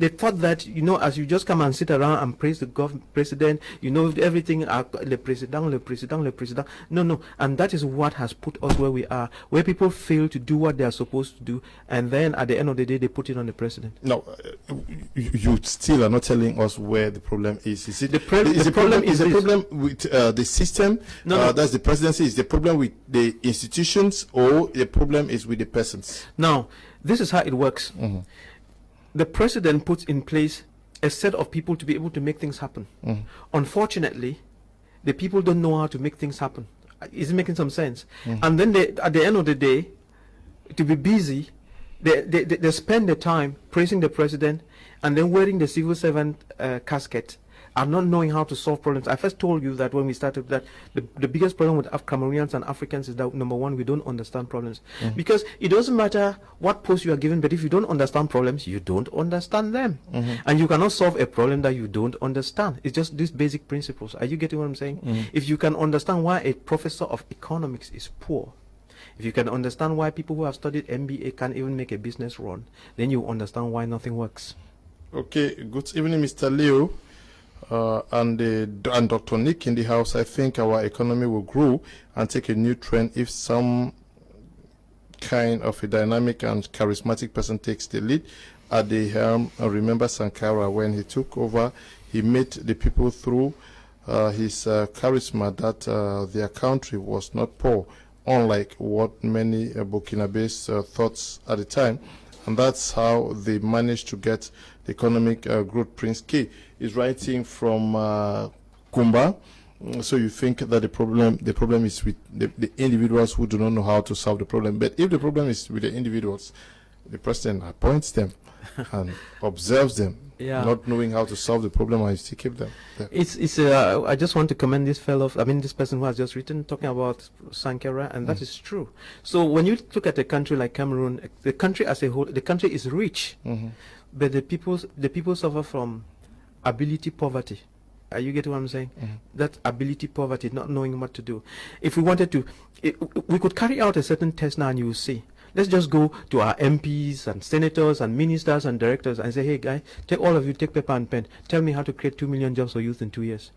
thought that, you know, as you just come and sit around and praise the president, you know, everything le président. No, and that is what has put us where we are, where people fail to do what they are supposed to do, and then at the end of the day they put it on the president. No, you still are not telling us where the problem is. Is it the problem with the system? No. That's the presidency. Is the problem with the institutions, or the problem is with the persons? Now, this is how it works. The president puts in place a set of people to be able to make things happen. Unfortunately, the people don't know how to make things happen. Is it making some sense? And then at the end of the day, to be busy, they spend the time praising the president and then wearing the civil servant casket and not knowing how to solve problems. I first told you that when we started that the biggest problem with Cameroonians and Africans is that, number one, we don't understand problems. Because it doesn't matter what post you are given, but if you don't understand problems, you don't understand them. And you cannot solve a problem that you don't understand. It's just these basic principles. Are you getting what I'm saying? If you can understand why a professor of economics is poor, if you can understand why people who have studied MBA can't even make a business run, then you understand why nothing works. Okay, good evening, Mr. Leo, and Dr. Nick in the house. I think our economy will grow and take a new trend if some kind of a dynamic and charismatic person takes the lead at the helm. Remember Sankara, when he took over, he made the people through his charisma that their country was not poor, unlike what many Burkinabes thought at the time. And that's how they managed to get the economic growth. Prince K is writing from Kumba. So you think that the problem is with the individuals who do not know how to solve the problem. But if the problem is with the individuals, the president appoints them and observes them, not knowing how to solve the problem, and still keep them there. I just want to commend this fellow, this person who has just written, talking about Sankara, and that is true. So when you look at a country like Cameroon, the country as a whole, the country is rich, but the people suffer from ability poverty. Are you getting what I'm saying? That ability poverty, not knowing what to do. If we wanted to, we could carry out a certain test now, and you will see. Let's just go to our MPs and senators and ministers and directors and say, hey, guy, all of you take paper and pen. Tell me how to create 2 million jobs for youth in 2 years.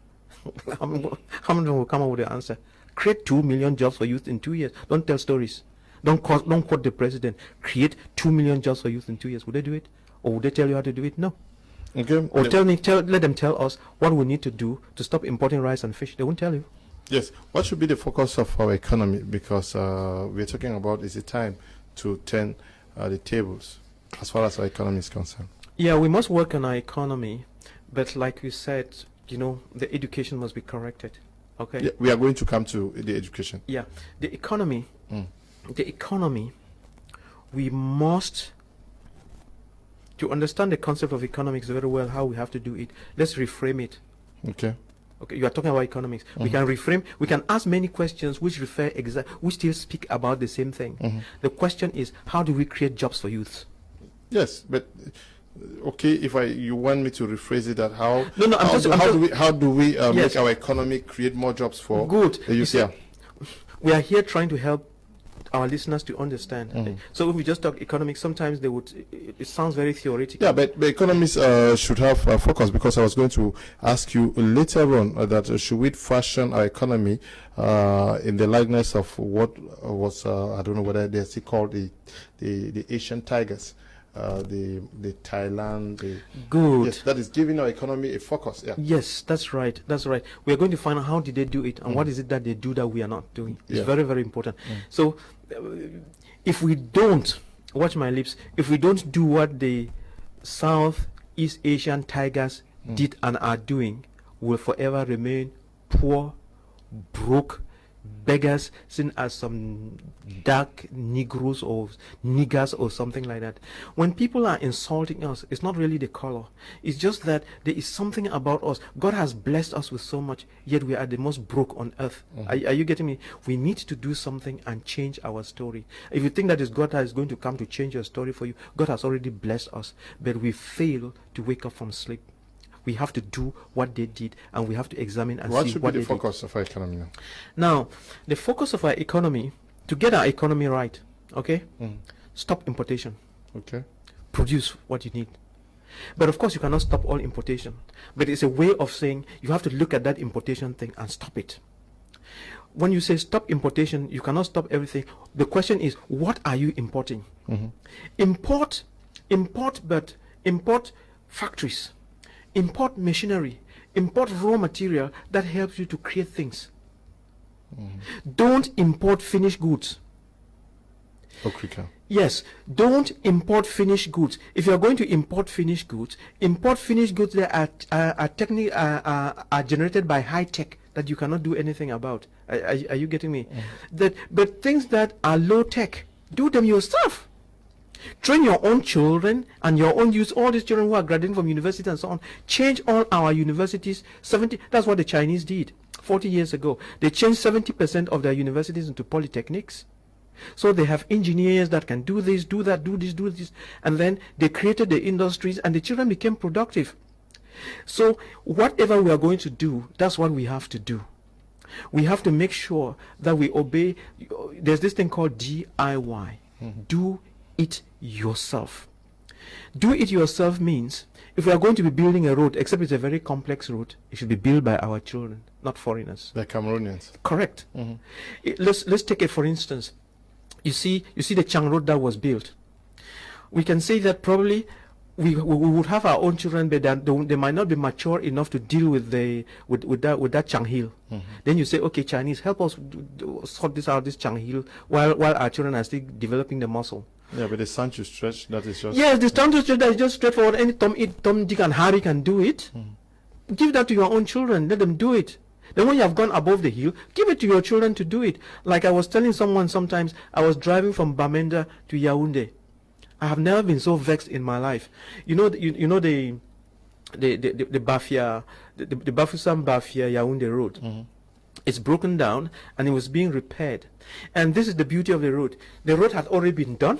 How many will come up with the answer? Create 2 million jobs for youth in 2 years. Don't tell stories. Don't quote the president. Create 2 million jobs for youth in 2 years. Would they do it? Or would they tell you how to do it? No. Okay. Or let them tell us what we need to do to stop importing rice and fish. They won't tell you. Yes. What should be the focus of our economy? Because we're talking about is it time to turn the tables as far as our economy is concerned. Yeah, we must work on our economy, but like you said, the education must be corrected. Okay. Yeah, we are going to come to the education. Yeah, the economy. We must, to understand the concept of economics very well, how we have to do it. Let's reframe it. Okay. Okay, you are talking about economics. We can reframe. We can ask many questions which which still speak about the same thing. The question is, how do we create jobs for youth? Yes, but okay, if you want me to rephrase it, that how do we make our economy create more jobs for the youth? Yeah, we are here trying to help our listeners to understand. So if we just talk economics, sometimes it sounds very theoretical. Yeah, but economists should have focus, because I was going to ask you later on that should we fashion our economy in the likeness of what was I don't know whether they're still called the Asian tigers. The Thailand. Good. Yes, that is giving our economy a focus. Yeah. Yes, that's right. We are going to find out how did they do it and what is it that they do that we are not doing. It's very, very important. So, if we don't, watch my lips, if we don't do what the Southeast Asian tigers did and are doing, we'll forever remain poor, broke, beggars, seen as some dark Negroes or niggers or something like that. When people are insulting us, it's not really the color. It's just that there is something about us. God has blessed us with so much, yet we are the most broke on earth. Are you getting me? We need to do something and change our story. If you think that is God that is going to come to change your story for you, God has already blessed us, but we fail to wake up from sleep. We have to do what they did, and we have to examine and see what they did. What should be the focus of our economy now? Now, the focus of our economy, to get our economy right, okay, stop importation. Okay. Produce what you need. But of course, you cannot stop all importation. But it's a way of saying you have to look at that importation thing and stop it. When you say stop importation, you cannot stop everything. The question is, what are you importing? Import factories. Import machinery, import raw material that helps you to create things. Don't import finished goods. Okay. Yes, don't import finished goods. If you are going to import finished goods that are generated by high tech that you cannot do anything about. Are you getting me? But things that are low tech, do them yourself. Train your own children and your own youth, all these children who are graduating from university and so on. Change all our universities. That's what the Chinese did 40 years ago. They changed 70% of their universities into polytechnics. So they have engineers that can do this, do that, do this. And then they created the industries and the children became productive. So whatever we are going to do, that's what we have to do. We have to make sure that we obey. There's this thing called DIY. Do it yourself. Do it yourself means if we are going to be building a road, except it's a very complex road, it should be built by our children, not foreigners. The Cameroonians. Correct. Let's take it for instance. You see the Chang road that was built. We can say that probably we would have our own children, but they might not be mature enough to deal with that Chang hill. Then you say, okay, Chinese, help us sort this Chang hill while our children are still developing the muscle. Yeah, but the stand to stretch, that is just... Yes, the stand to stretch, that is just straightforward. Any Tom, Dick, and Harry can do it. Give that to your own children. Let them do it. Then when you have gone above the hill, give it to your children to do it. Like I was telling someone sometimes, I was driving from Bamenda to Yaoundé. I have never been so vexed in my life. You know the Bafia, the Bafoussam Bafia Yaoundé road. It's broken down and it was being repaired. And this is the beauty of the road. The road had already been done.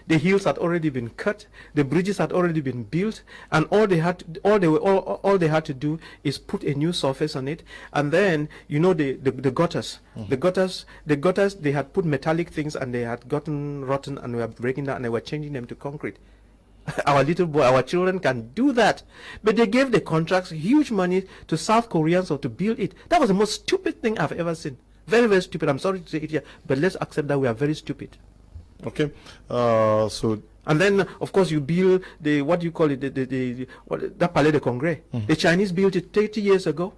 The hills had already been cut, the bridges had already been built, and all they had to do is put a new surface on it. And then, you know, the gutters, the gutters, they had put metallic things and they had gotten rotten and were breaking down and they were changing them to concrete. Our children can do that, but they gave the contracts huge money to South Koreans or to build it. That was the most stupid thing I've ever seen. Very, very stupid. I'm sorry to say it here, but let's accept that we are very stupid. Okay, so and then of course you build the what do you call it, the Palais de Congrès. The Chinese built it 30 years ago,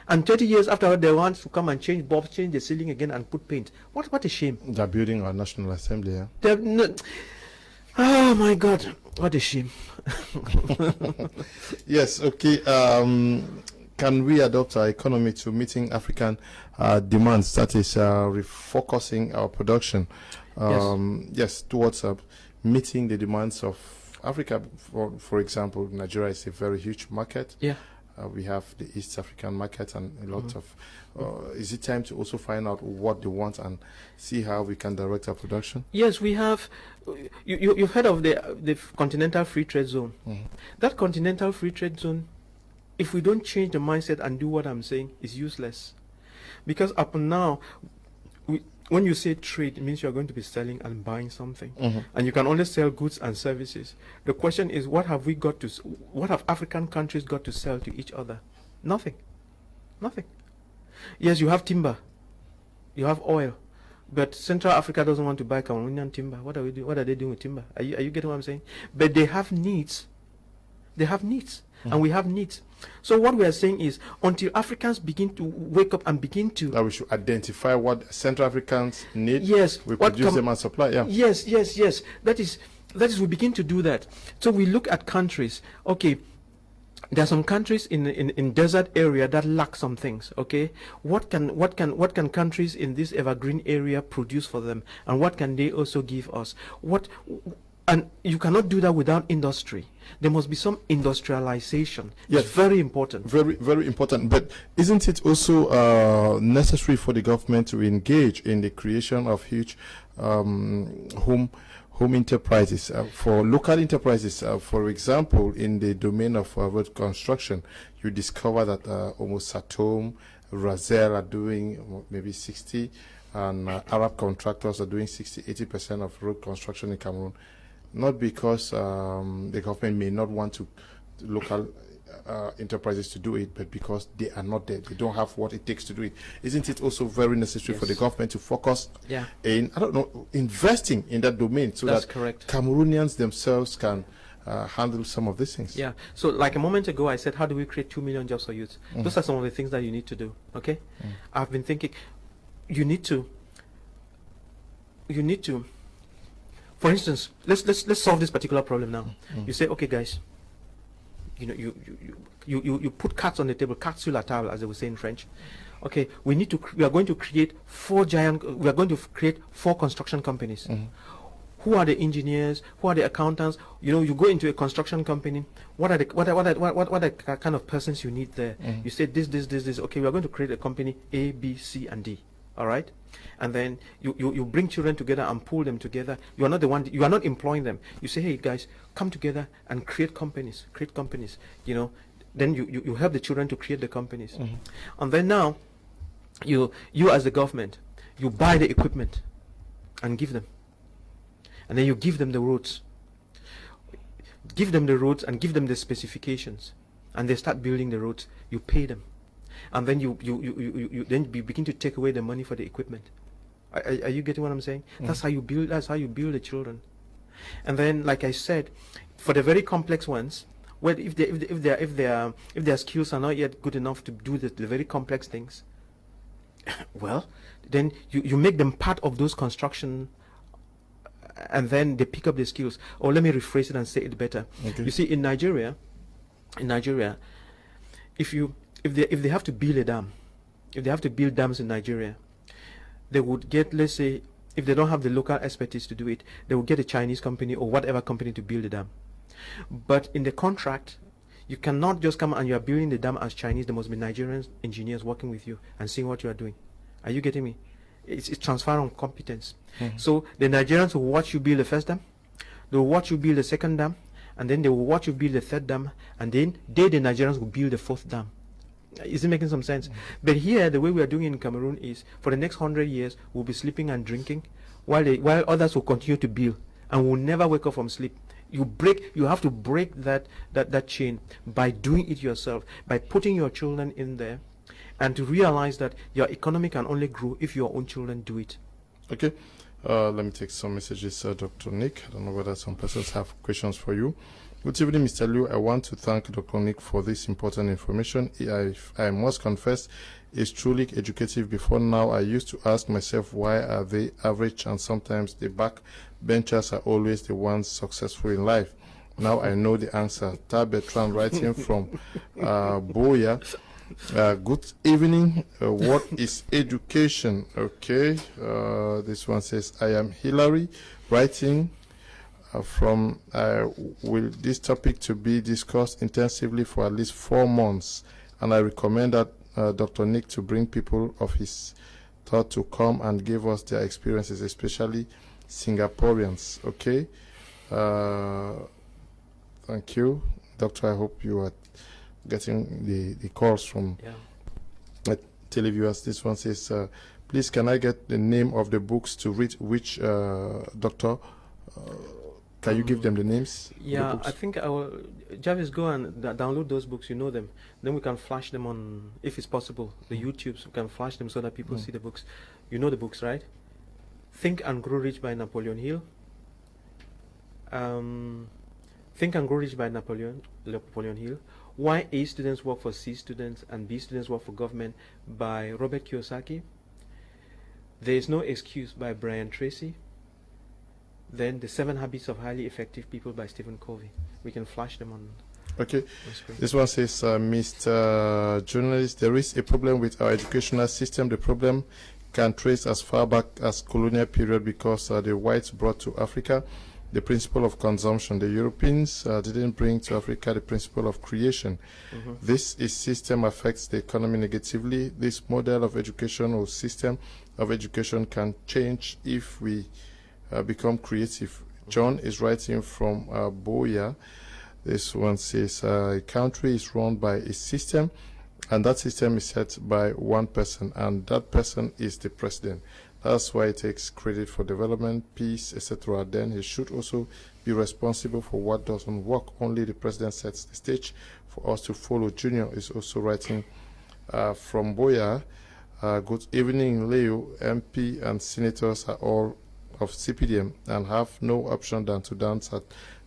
and 30 years after they want to come and change the ceiling again and put paint. What a shame. They're building our National Assembly. Yeah? Oh my God, what a shame. Yes. Okay. Can we adopt our economy to meeting African demands? That is refocusing our production. Yes, towards meeting the demands of Africa. For example, Nigeria is a very huge market. Yeah. We have the East African market and a lot of. Is it time to also find out what they want and see how we can direct our production? Yes, we have. You've heard of the Continental Free Trade Zone. That Continental Free Trade Zone, if we don't change the mindset and do what I'm saying, is useless. Because up to now, when you say trade, it means you're going to be selling and buying something. And you can only sell goods and services. The question is, what have African countries got to sell to each other? Nothing. Nothing. Yes, you have timber. You have oil. But Central Africa doesn't want to buy Cameroonian timber. What are we doing? What are they doing with timber? Are you getting what I'm saying? But they have needs. They have needs. And we have needs. So what we are saying is, until Africans begin to wake up and begin to... That we should identify what Central Africans need. Yes. We produce them and supply. Yeah. Yes. That is, we begin to do that. So we look at countries. Okay, there are some countries in desert area that lack some things. Okay, what can countries in this evergreen area produce for them, and what can they also give us? And you cannot do that without industry. There must be some industrialization. Yes. It's very important. Very, very important. But isn't it also necessary for the government to engage in the creation of huge home enterprises, for local enterprises? For example, in the domain of road construction, you discover that almost Satom, Razel are doing maybe 60, and Arab contractors are doing 60-80% of road construction in Cameroon. Not because the government may not want to local enterprises to do it, but because they are not there. They don't have what it takes to do it. Isn't it also very necessary for the government to focus in, investing in that domain so that Cameroonians themselves can handle some of these things? Yeah. So like a moment ago, I said, how do we create 2 million jobs for youth? Those are some of the things that you need to do. Okay. I've been thinking, you need to. For instance, let's solve this particular problem now. You say, okay, guys, you know, you put cards on the table, cartes sur la table, as they would say in French. Okay, we are going to create 4 construction companies. Who are the engineers? Who are the accountants? You know, you go into a construction company. What are the kind of persons you need there? You say this. Okay, we are going to create a company A, B, C, and D. All right, and then you bring children together and pull them together. You are not the one. You are not employing them. You say, hey guys, come together and create companies. You know, then you help the children to create the companies, and then now, you as the government, you buy the equipment, and give them, and then you give them the roads. Give them the roads and give them the specifications, and they start building the roads. You pay them. And then you begin to take away the money for the equipment. Are you getting what I'm saying? That's how you build. That's how you build the children. And then, like I said, for the very complex ones, well, if their skills are not yet good enough to do the very complex things, well, then you make them part of those construction, and then they pick up the skills. Or let me rephrase it and say it better. Okay. You see, in Nigeria, if they have to build a dam, if they have to build dams in Nigeria, they would get, let's say, if they don't have the local expertise to do it, they would get a Chinese company or whatever company to build the dam. But in the contract, you cannot just come and you are building the dam as Chinese. There must be Nigerian engineers working with you and seeing what you are doing. Are you getting me? It's transfer on competence. So the Nigerians will watch you build the first dam, They will watch you build the second dam, and then they will watch you build the third dam, and then the Nigerians will build the fourth dam. Is it making some sense? But here, the way we are doing in Cameroon is, for the next 100 years, we'll be sleeping and drinking, while others will continue to build, and will never wake up from sleep. You have to break that chain by doing it yourself, by putting your children in there, and to realize that your economy can only grow if your own children do it. Okay. Let me take some messages, Dr. Nick. I don't know whether some persons have questions for you. Good evening, Mr. Liu. I want to thank Dr. Nick for this important information. I must confess, it's truly educative. Before now, I used to ask myself, why are they average and sometimes the backbenchers are always the ones successful in life? Now I know the answer. Tabetran writing from Boya. Good evening. What is education? Okay. This one says, I am Hillary writing from will this topic to be discussed intensively for at least 4 months, and I recommend that Dr. Nick to bring people of his thought to come and give us their experiences, especially Singaporeans. Okay. Thank you, Doctor. I hope you are getting the calls from televiewers. This one says, please, can I get the name of the books to read? Which doctor? Can you give them the names? Yeah, I think I will. Jarvis, go and download those books. You know them. Then we can flash them on, if it's possible, the YouTubes. We can flash them so that people see the books. You know the books, right? Think and Grow Rich by Napoleon Hill. Think and Grow Rich by Napoleon Hill. Why A students work for C students and B students work for government by Robert Kiyosaki. There is No Excuse by Brian Tracy. Then The 7 Habits of Highly Effective People by Stephen Covey. We can flash them on. Okay. This one says, Mr. Journalist, there is a problem with our educational system. The problem can trace as far back as colonial period because the whites brought to Africa the principle of consumption. The Europeans didn't bring to Africa the principle of creation. This system affects the economy negatively. This model of education or system of education can change if we become creative. John is writing from Boya. This one says, a country is run by a system, and that system is set by one person, and that person is the president. That's why it takes credit for development, peace, etc. Then he should also be responsible for what doesn't work. Only the president sets the stage for us to follow. Junior is also writing from Boya. Good evening, Leo. MP and senators are all of CPDM and have no option than to dance at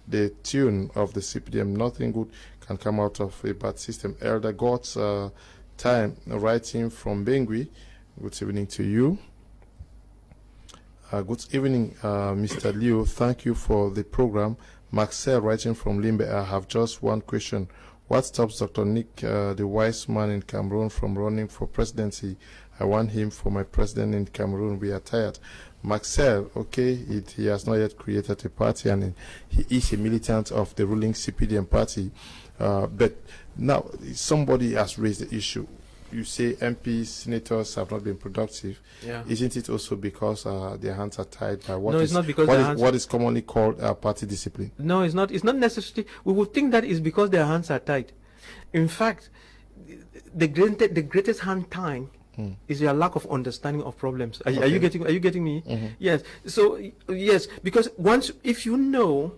the tune of the CPDM. Nothing good can come out of a bad system. Elder God's time writing from Bengui. Good evening to you. Good evening, Mr. Leo. Thank you for the program. Maxell writing from Limbe. I have just one question. What stops Dr. Nick, the wise man in Cameroon, from running for presidency? I want him for my president in Cameroon. We are tired. Maxell, okay, he has not yet created a party, and he is a militant of the ruling CPDM party. But now somebody has raised the issue. You say MPs, senators have not been productive. Yeah. Isn't it also because their hands are tied by No, it's not because what is commonly called party discipline? No, it's not. It's not necessarily. We would think that is because their hands are tied. In fact, the greatest hand tying is your lack of understanding of problems. Are you getting me? Yes. So yes, because if you know,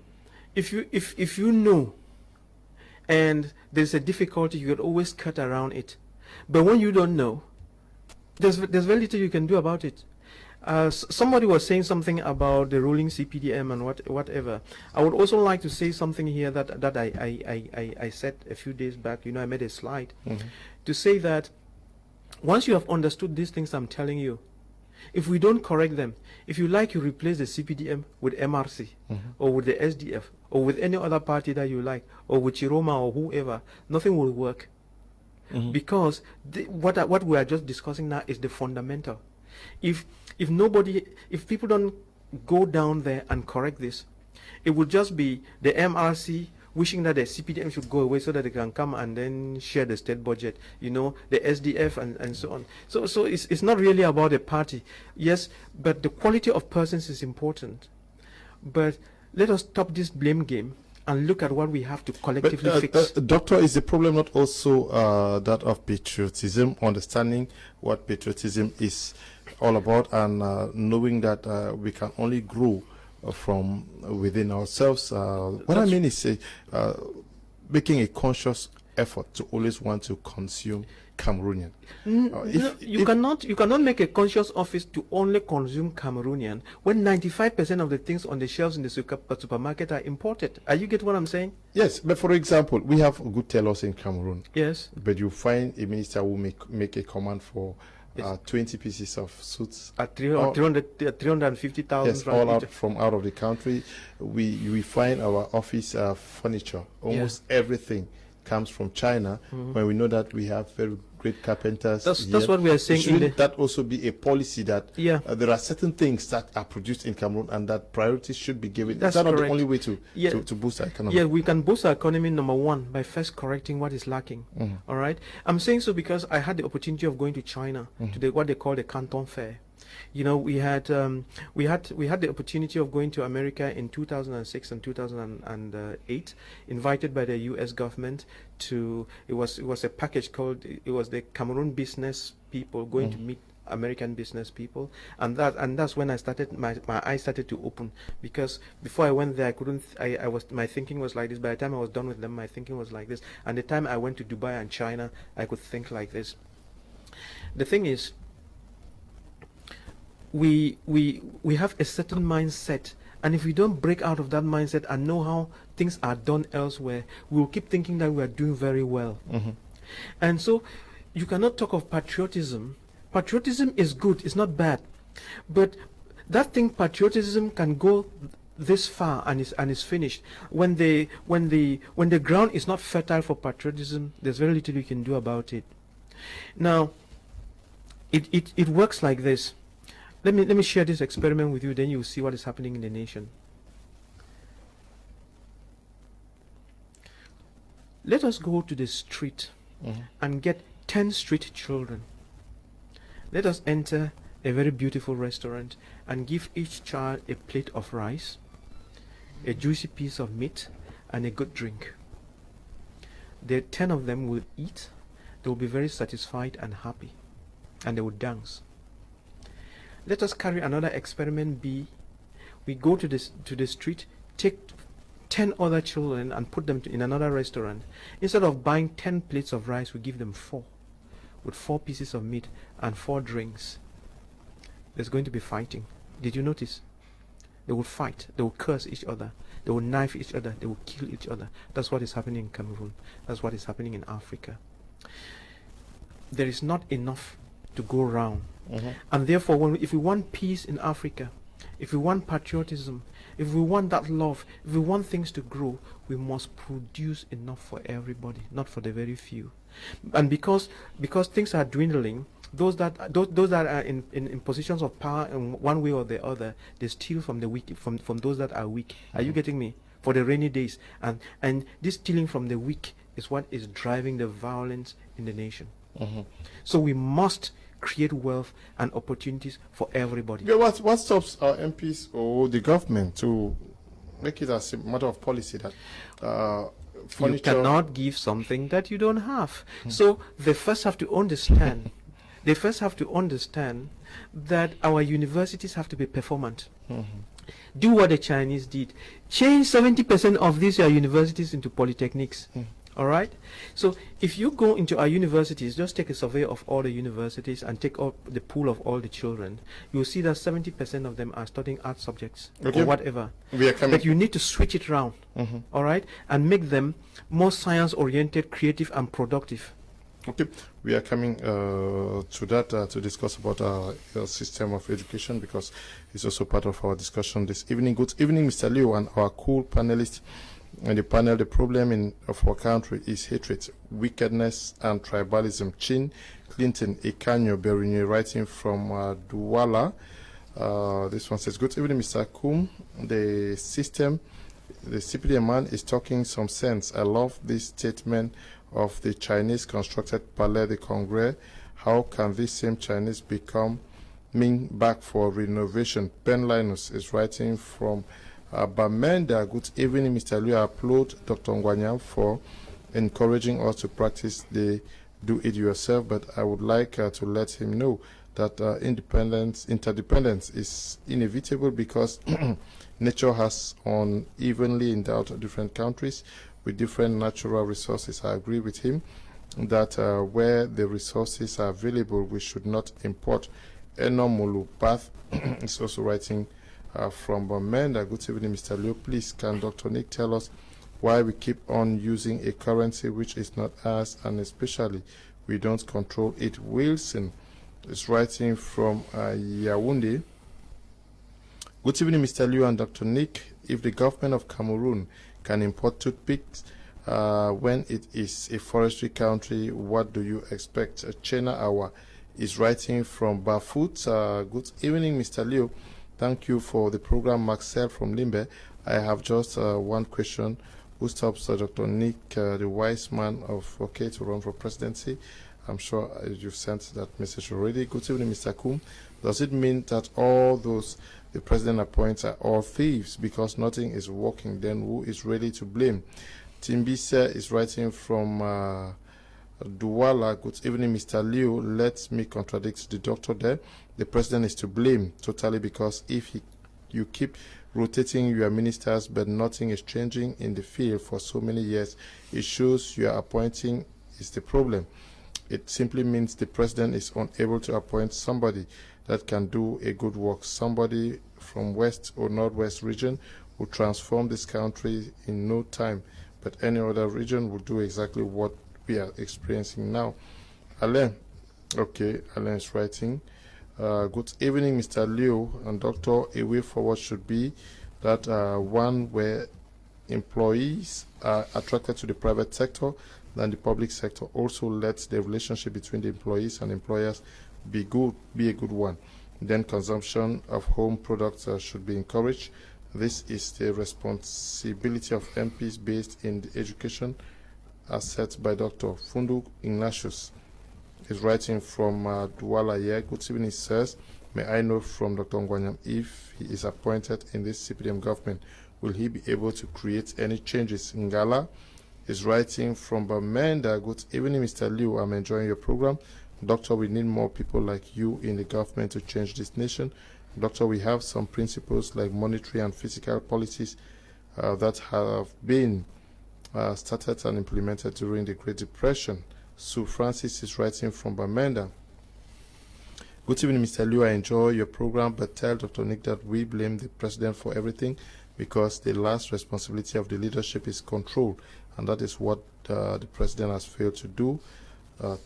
and there's a difficulty, you can always cut around it. But when you don't know, there's very little you can do about it. Somebody was saying something about the ruling CPDM and whatever. I would also like to say something here that I said a few days back. I made a slide to say that once you have understood these things I'm telling you, if we don't correct them, if you like, you replace the CPDM with MRC or with the SDF or with any other party that you like, or with Chiroma or whoever, nothing will work. Because what we are just discussing now is the fundamental. If people don't go down there and correct this, it would just be the MRC wishing that the CPDM should go away so that they can come and then share the state budget, the SDF and so on. So it's not really about a party. Yes, but the quality of persons is important. But let us stop this blame game and look at what we have to collectively fix. Doctor, is the problem not also that of patriotism, understanding what patriotism is all about, and knowing that we can only grow from within ourselves? What I mean is making a conscious effort to always want to consume Cameroonian. You cannot make a conscious office to only consume Cameroonian when 95% of the things on the shelves in the supermarket are imported. Are you get what I'm saying? Yes, but for example, we have good tailors in Cameroon. Yes. But you find a minister who make a command for 20 pieces of suits at 350,000. Yes, all out from out of the country. We find our office furniture, almost everything comes from China, when we know that we have very great carpenters. That's what we are saying. Shouldn't that also be a policy that there are certain things that are produced in Cameroon and that priorities should be given? That's Is that not correct. the only way to boost our economy? Yeah, we can boost our economy, number one, by first correcting what is lacking. All right? I'm saying so because I had the opportunity of going to China, to what they call the Canton Fair. You know, we had the opportunity of going to America in 2006 and 2008, invited by the U.S. government to. It was a package called. It was the Cameroon business people going to meet American business people, and that's when I started my eyes started to open, because before I went there my thinking was like this. By the time I was done with them, my thinking was like this, and the time I went to Dubai and China, I could think like this. The thing is, we have a certain mindset, and if we don't break out of that mindset and know how things are done elsewhere, we will keep thinking that we are doing very well. And so you cannot talk of patriotism. Patriotism is good, it's not bad, but that thing, patriotism, can go this far and is finished. When the ground is not fertile for patriotism, there's very little you can do about it. Now it works like this. Let me share this experiment with you, then you'll see what is happening in the nation. Let us go to the street and get 10 street children. Let us enter a very beautiful restaurant and give each child a plate of rice, a juicy piece of meat, and a good drink. The 10 of them will eat, they will be very satisfied and happy, and they will dance. Let us carry another experiment B. We go to the street, take 10 other children and put them in another restaurant. Instead of buying 10 plates of rice, we give them 4, with 4 pieces of meat and 4 drinks. There's going to be fighting. Did you notice? They will fight. They will curse each other. They will knife each other. They will kill each other. That's what is happening in Cameroon. That's what is happening in Africa. There is not enough to go around. And therefore, if we want peace in Africa, if we want patriotism, if we want that love, if we want things to grow, we must produce enough for everybody, not for the very few. And because things are dwindling, those that are in positions of power in one way or the other, they steal from the weak, from those that are weak. Are you getting me? For the rainy days, and this stealing from the weak is what is driving the violence in the nation. So we must create wealth and opportunities for everybody. Yeah, what stops our MPs or the government to make it as a matter of policy that you cannot give something that you don't have? So they first have to understand. They first have to understand that our universities have to be performant. Do what the Chinese did. Change 70% of these universities into polytechnics. All right? So if you go into our universities, just take a survey of all the universities and take up the pool of all the children, you'll see that 70% of them are studying art subjects or whatever. But you need to switch it around, all right? And make them more science-oriented, creative, and productive. Okay, we are coming to that to discuss about our system of education, because it's also part of our discussion this evening. Good evening, Mr. Liu, and our cool panelists. In the panel, the problem of our country is hatred, wickedness, and tribalism. Chin Clinton Ikanyo Beruni, writing from Douala. This one says, good evening, Mr. Kum. The CPD man is talking some sense. I love this statement of the Chinese constructed Palais de Congrès. How can this same Chinese become Ming back for renovation? Ben Linus is writing from Bamenda, good evening, Mr. Liu. I applaud Dr. Ngwanyam for encouraging us to practice the do-it-yourself, but I would like to let him know that interdependence is inevitable because nature has unevenly endowed different countries with different natural resources. I agree with him that where the resources are available, we should not import. Enomolu Bath is also writing from Bamenda. Good evening, Mr. Leo. Please, can Dr. Nick tell us why we keep on using a currency which is not ours, and especially we don't control it? Wilson is writing from Yaoundé. Good evening, Mr. Leo and Dr. Nick. If the government of Cameroon can import toothpicks when it is a forestry country, what do you expect? Chena Awa is writing from Bafoot. Good evening, Mr. Leo. Thank you for the program. Marcel from Limbe. I have just one question. Who stops Dr. Nick, the wise man of OK, to run for presidency? I'm sure you've sent that message already. Good evening, Mr. Kum. Does it mean that all those the president appoints are all thieves because nothing is working? Then who is really to blame? Timbisa is writing from Douala. Good evening, Mr. Leo. Let me contradict the doctor there. The president is to blame totally because if you keep rotating your ministers but nothing is changing in the field for so many years, it shows you are appointing is the problem. It simply means the president is unable to appoint somebody that can do a good work, somebody from west or northwest region will transform this country in no time, but any other region will do exactly what we are experiencing now. Alain, okay, Alain is writing. Good evening, Mr. Leo and Doctor. A way forward should be that one where employees are attracted to the private sector than the public sector. Also, let the relationship between the employees and employers be a good one. Then consumption of home products should be encouraged. This is the responsibility of MPs based in the education as set by Dr. Fundu Ignatius. Is writing from Douala here. Good evening, says, may I know from Dr. Ngwanyam if he is appointed in this CPDM government, will he be able to create any changes? Ngala is writing from Bamenda. Good evening, Mr. Liu. I'm enjoying your program. Doctor, we need more people like you in the government to change this nation. Doctor, we have some principles like monetary and fiscal policies that have been started and implemented during the Great Depression. Sue Francis is writing from Bamenda. Good evening, Mr. Liu. I enjoy your program, but tell Dr. Nick that we blame the president for everything because the last responsibility of the leadership is control, and that is what the president has failed to do.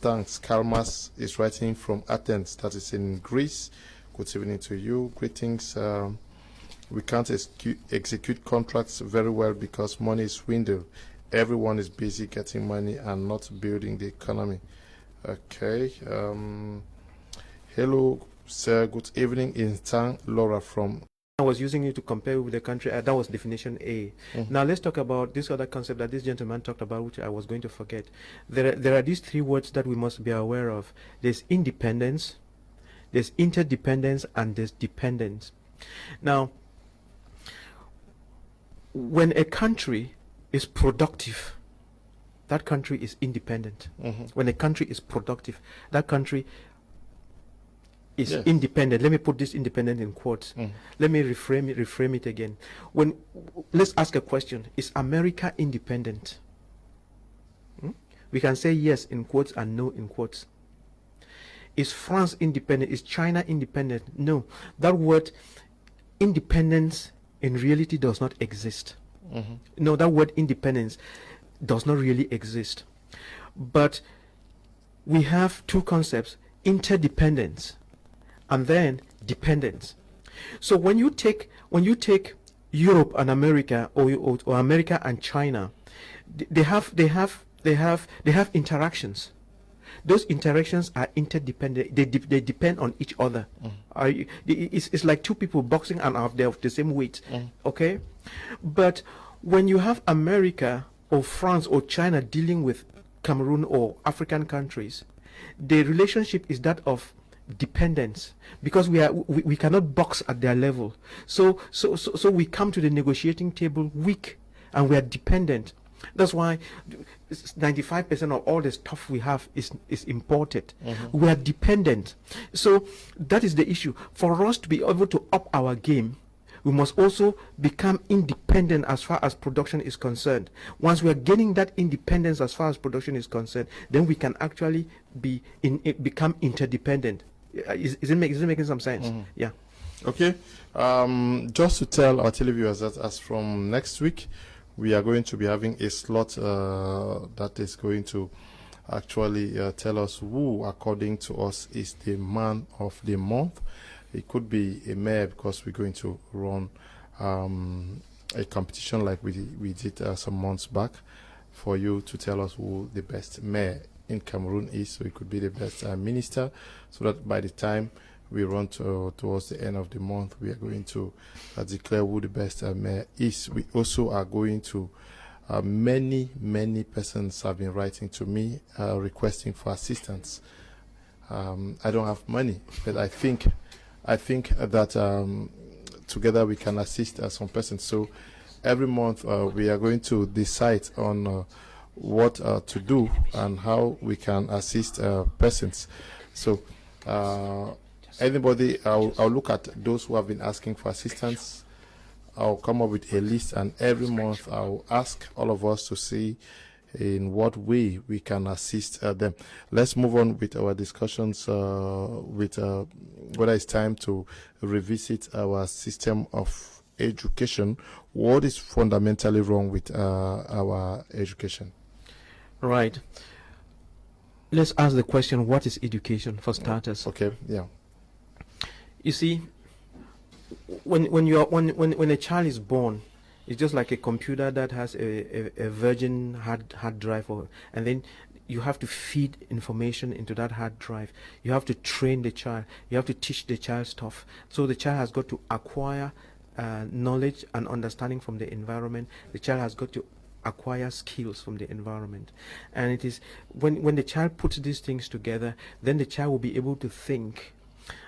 Thanks. Kalmas is writing from Athens, that is in Greece. Good evening to you. Greetings. We can't execute contracts very well because money is swindled. Everyone is busy getting money and not building the economy. Okay. Hello, sir. Good evening. In Tang, Laura from. I was using it to compare with the country. That was definition A. Now let's talk about this other concept that this gentleman talked about, which I was going to forget. There are these three words that we must be aware of. There's independence, there's interdependence, and there's dependence. Now, when a country is productive, that country is independent. When a country is productive, that country is independent. Let me put this independent in quotes. Let me reframe it again. Let's ask a question. Is America independent? We can say yes in quotes and no in quotes. Is France independent? Is China independent? No. That word independence in reality does not exist. No, that word independence does not really exist. But we have two concepts, interdependence and then dependence. So when you take Europe and America, or America and China, they have interactions. Those interactions are interdependent. They depend on each other. It's like two people boxing and they're of the same weight. Okay, but when you have America or France or China dealing with Cameroon or African countries, the relationship is that of dependence, because we cannot box at their level. So we come to the negotiating table weak, and we are dependent. That's why 95% of all the stuff we have is imported. We are dependent. So that is the issue. For us to be able to up our game, we must also become independent as far as production is concerned. Once we are gaining that independence as far as production is concerned, then we can actually become interdependent. Is it making some sense? Yeah. Okay. Just to tell our televiewers that as from next week, we are going to be having a slot that is going to actually tell us who, according to us, is the man of the month. It could be a mayor, because we're going to run a competition like we did some months back, for you to tell us who the best mayor in Cameroon is. So it could be the best minister, so that by the time we run towards the end of the month, we are going to declare who the best mayor is. We also are going to many persons have been writing to me requesting for assistance. I don't have money, but I think that together we can assist some persons. So every month we are going to decide on what to do and how we can assist persons. So anybody, I'll look at those who have been asking for assistance. I'll come up with a list, and every month I'll ask all of us to see in what way we can assist them. Let's move on with our discussions with whether it's time to revisit our system of education. What is fundamentally wrong with our education? Right. Let's ask the question, what is education, for starters? Okay, yeah. You see, when a child is born, it's just like a computer that has a virgin hard drive, and then you have to feed information into that hard drive. You have to train the child. You have to teach the child stuff. So the child has got to acquire knowledge and understanding from the environment. The child has got to acquire skills from the environment. And it is when the child puts these things together, then the child will be able to think.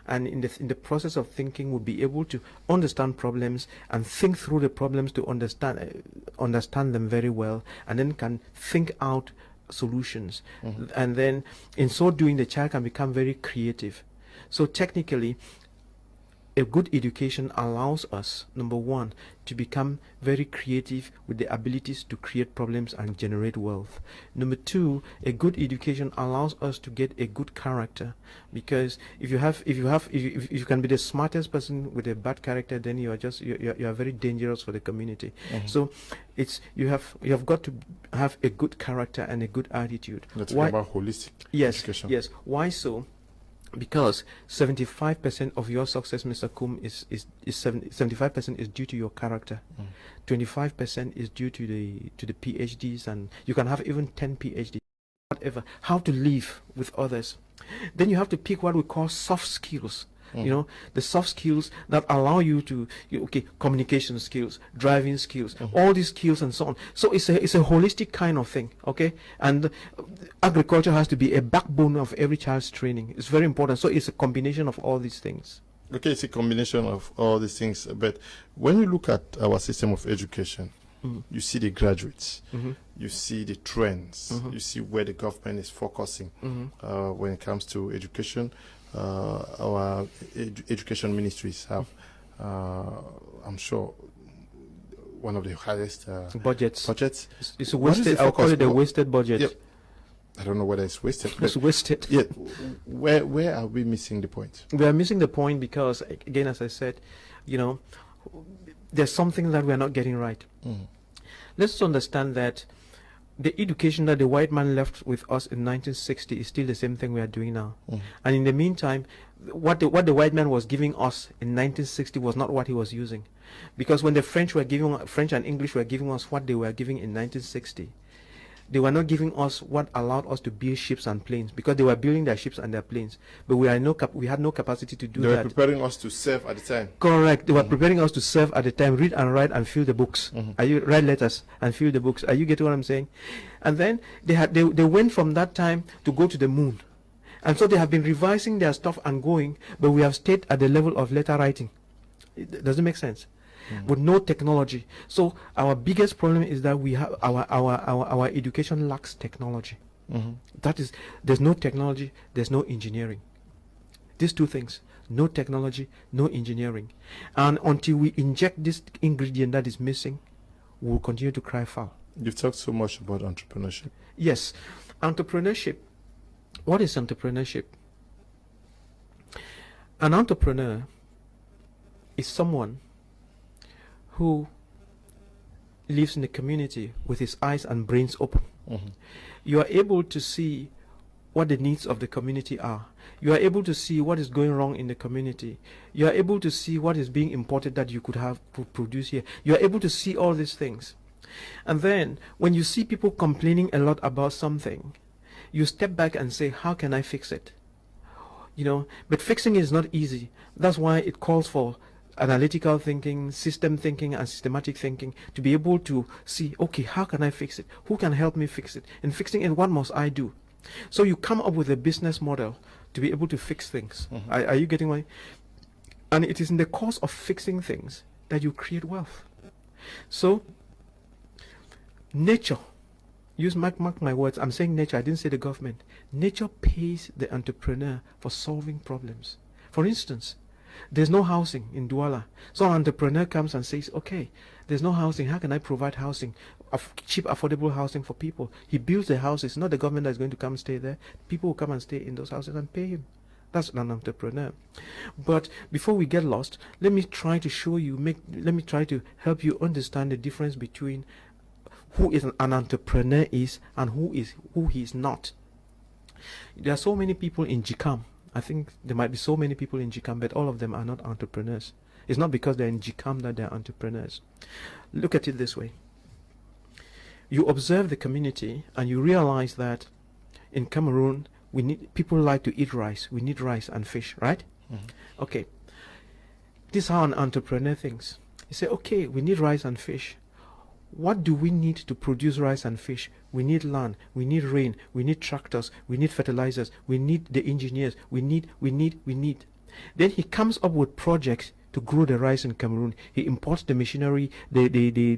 And in the process of thinking, will be able to understand problems and think through the problems to understand them very well, and then can think out solutions. And then in so doing, the child can become very creative. So technically, a good education allows us, number one, to become very creative with the abilities to create problems and generate wealth. Number two, a good education allows us to get a good character, because if you can be the smartest person with a bad character, then you are very dangerous for the community. So you have got to have a good character and a good attitude. Let's talk about holistic education. Yes. Why so? Because 75% of your success, Mr. Kum, is 75% is due to your character. 25% is due to the PhDs, and you can have even 10 PhDs, whatever. How to live with others. Then you have to pick what we call soft skills. You know, the soft skills that allow you to, communication skills, driving skills, all these skills and so on. So it's a holistic kind of thing, okay? And agriculture has to be a backbone of every child's training. It's very important. So it's a combination of all these things. Okay, it's a combination of all these things. But when you look at our system of education, you see the graduates, you see the trends, you see where the government is focusing when it comes to education. Our education ministries have, I'm sure, one of the highest budgets. It's a wasted. I'll call it a wasted budget. Yep. I don't know whether it's wasted. It's wasted. Yeah. Where are we missing the point? We are missing the point because, again, as I said, there's something that we are not getting right. Let's understand that the education that the white man left with us in 1960 is still the same thing we are doing now. And in the meantime, what the white man was giving us in 1960 was not what he was using. Because when the French and English were giving us what they were giving in 1960, they were not giving us what allowed us to build ships and planes, because they were building their ships and their planes. But we had no capacity to do that. They were preparing us to serve at the time. Correct. They were preparing us to serve at the time, read and write and fill the books. Write letters and fill the books. Are you getting what I'm saying? And then they went from that time to go to the moon. And so they have been revising their stuff and going, but we have stayed at the level of letter writing. Does it make sense? With no technology. So our biggest problem is that we have our education lacks technology. That is, there's no technology, there's no engineering. These two things, no technology, no engineering. And until we inject this ingredient that is missing, we'll continue to cry foul. You've talked so much about entrepreneurship. Yes. Entrepreneurship. What is entrepreneurship? An entrepreneur is someone who lives in the community with his eyes and brains open. You are able to see what the needs of the community are. You are able to see what is going wrong in the community. You are able to see what is being imported that you could have produced here. You are able to see all these things. And then when you see people complaining a lot about something, you step back and say, how can I fix it? You know, but fixing is not easy. That's why it calls for analytical thinking, system thinking, and systematic thinking to be able to see, okay, how can I fix it? Who can help me fix it? And fixing it, what must I do? So you come up with a business model to be able to fix things. Are you getting my? And it is in the course of fixing things that you create wealth. So nature, mark my words, I'm saying nature, I didn't say the government. Nature pays the entrepreneur for solving problems. For instance, there's no housing in Douala. So an entrepreneur comes and says, okay, there's no housing. How can I provide housing, cheap, affordable housing for people? He builds the houses. Not the government that's going to come and stay there. People will come and stay in those houses and pay him. That's an entrepreneur. But before we get lost, let me try to show you, let me try to help you understand the difference between who is an entrepreneur is and who he is not. There are so many people in GCAM. I think there might be so many people in GCAM, but all of them are not entrepreneurs. It's not because they're in GCAM that they're entrepreneurs. Look at it this way. You observe the community and you realize that in Cameroon, people like to eat rice. We need rice and fish, right? Okay. This is how an entrepreneur thinks. You say, okay, we need rice and fish. What do we need to produce rice and fish? We need land, we need rain, we need tractors, we need fertilizers, we need the engineers, we need. Then he comes up with projects to grow the rice in Cameroon. He imports the machinery, the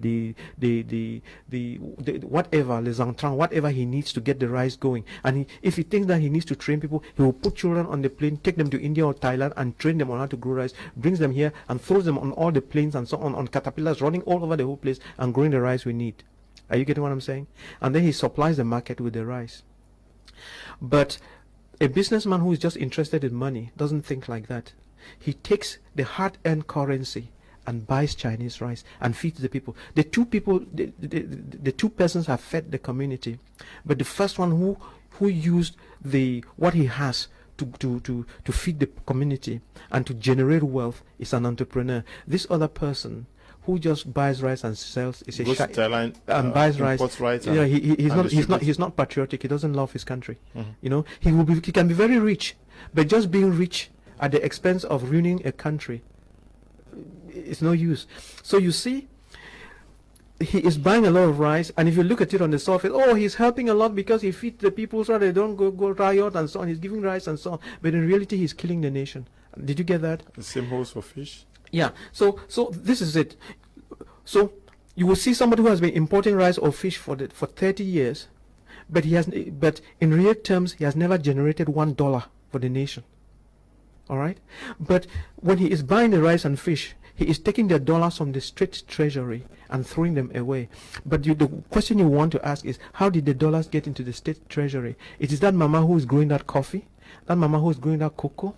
whatever, les entrants, whatever he needs to get the rice going. And if he thinks that he needs to train people, he will put children on the plane, take them to India or Thailand and train them on how to grow rice, brings them here and throws them on all the planes and so on caterpillars running all over the whole place and growing the rice we need. Are you getting what I'm saying? And then he supplies the market with the rice. But a businessman who is just interested in money doesn't think like that. He takes the hard-earned currency and buys Chinese rice and feeds the people. The two persons have fed the community, but the first one who used what he has to feed the community and to generate wealth is an entrepreneur. This other person who just buys rice and sells is Goes to Thailand, and buys rice. Yeah, he's not patriotic. He doesn't love his country. You know, he can be very rich, but just being rich at the expense of ruining a country is no use. So you see, he is buying a lot of rice, and if you look at it on the surface, oh, he's helping a lot because he feeds the people so they don't go riot and so on. He's giving rice and so on, but in reality, he's killing the nation. Did you get that? The same holds for fish. Yeah. So this is it. So you will see somebody who has been importing rice or fish for 30 years, but in real terms, he has never generated $1 for the nation. All right. But when he is buying the rice and fish, he is taking the dollars from the state treasury and throwing them away. But the question you want to ask is, how did the dollars get into the state treasury? It is that mama who is growing that coffee, that mama who is growing that cocoa.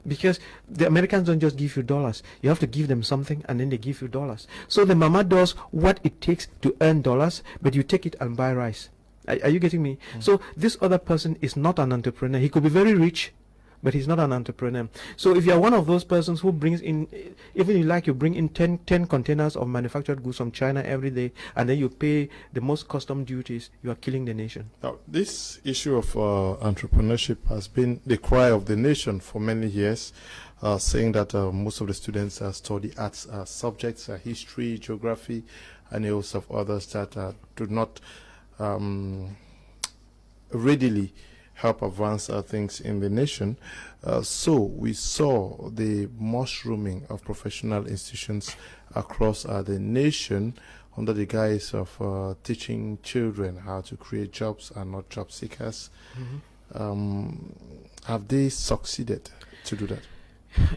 Because the Americans don't just give you dollars. You have to give them something and then they give you dollars. So the mama does what it takes to earn dollars, but you take it and buy rice. Are you getting me? So this other person is not an entrepreneur. He could be very rich, but he's not an entrepreneur. So if you're one of those persons who brings in, even you bring in 10 containers of manufactured goods from China every day, and then you pay the most custom duties, you are killing the nation. Now, this issue of entrepreneurship has been the cry of the nation for many years, saying that most of the students study arts subjects, history, geography, and a host of others that do not readily help advance things in the nation. So we saw the mushrooming of professional institutions across the nation under the guise of teaching children how to create jobs and not job seekers. Have they succeeded to do that?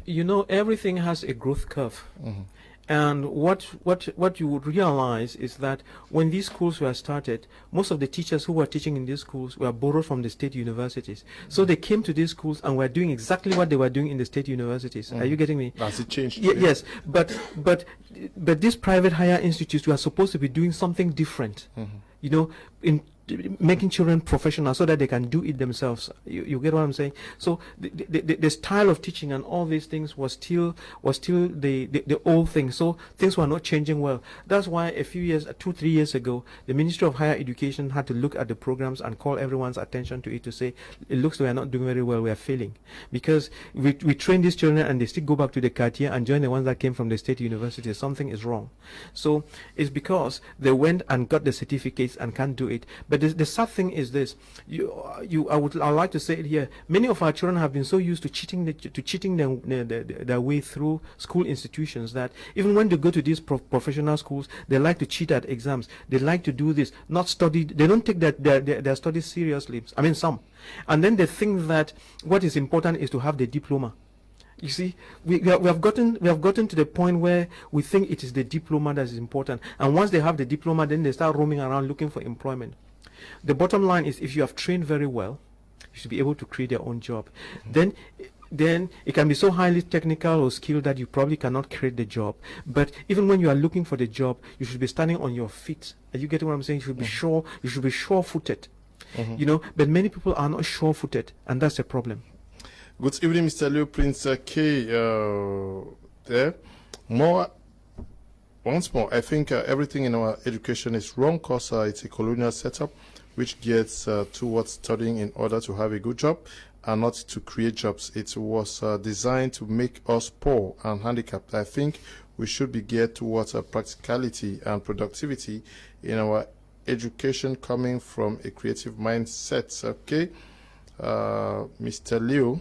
You know, everything has a growth curve. And what you would realize is that when these schools were started, most of the teachers who were teaching in these schools were borrowed from the state universities. So they came to these schools and were doing exactly what they were doing in the state universities. Are you getting me? Has it changed? Yes, but these private higher institutes were supposed to be doing something different. You know, in making children professional so that they can do it themselves. You get what I'm saying? So the style of teaching and all these things was still the old thing. So things were not changing well. That's why a few years, 2-3 years ago, the Ministry of Higher Education had to look at the programs and call everyone's attention to it to say, it looks like we are not doing very well, we are failing. Because we train these children and they still go back to the quartier and join the ones that came from the state university. Something is wrong. So it's because they went and got the certificates and can't do it. But the sad thing is this: I would like to say it here. Many of our children have been so used to cheating their way through school institutions that even when they go to these professional schools, they like to cheat at exams. They like to do this, not study. They don't take their studies seriously. I mean, some, and then they think that what is important is to have the diploma. You see, we have gotten to the point where we think it is the diploma that is important, and once they have the diploma, then they start roaming around looking for employment. The bottom line is, if you have trained very well, you should be able to create your own job. Then it can be so highly technical or skilled that you probably cannot create the job. But even when you are looking for the job, you should be standing on your feet. Are you getting what I'm saying? You should be sure. You should be sure-footed. You know, but many people are not sure-footed, and that's a problem. Good evening, Mr. Leo, Prince K. There. Once more, I think everything in our education is wrong because it's a colonial setup which gets towards studying in order to have a good job and not to create jobs. It was designed to make us poor and handicapped. I think we should be geared towards practicality and productivity in our education coming from a creative mindset. Okay, Mr. Leo.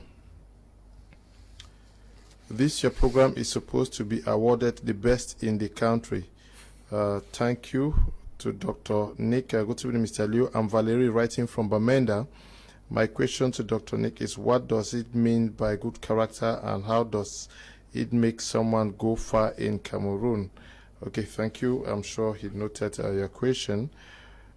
This your program is supposed to be awarded the best in the country. Thank you to Dr. Nick. Good evening, Mr. Leo. I'm Valerie, writing from Bamenda. My question to Dr. Nick is, what does it mean by good character, and how does it make someone go far in Cameroon? Okay, thank you. I'm sure he noted your question.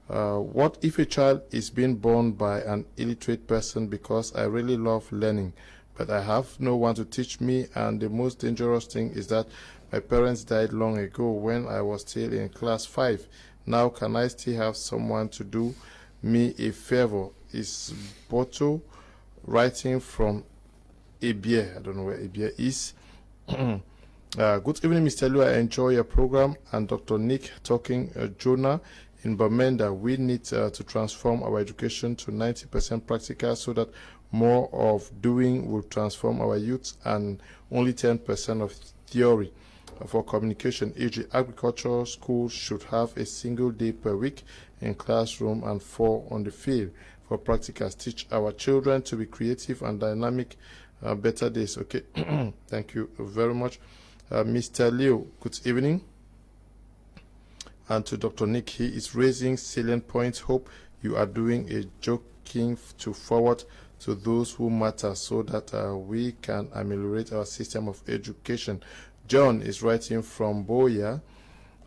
What if a child is being born by an illiterate person? Because I really love learning, but I have no one to teach me, and the most dangerous thing is that my parents died long ago when I was still in class 5. Now can I still have someone to do me a favor? Is Boto, writing from Ebie. I don't know where Ebie is. Good evening, Mr. Lua. I enjoy your program. And Dr. Nick talking. Jonah in Bamenda, we need to transform our education to 90% practical so that more of doing will transform our youth, and only 10% of theory. For communication, e.g., agricultural schools should have a single day per week in classroom and 4 on the field. For practicals, teach our children to be creative and dynamic. Better days. Okay, thank you very much. Mr. Leo, good evening. And to Dr. Nick, he is raising salient points. Hope you are doing a joking to forward to those who matter so that we can ameliorate our system of education. John is writing from Boya.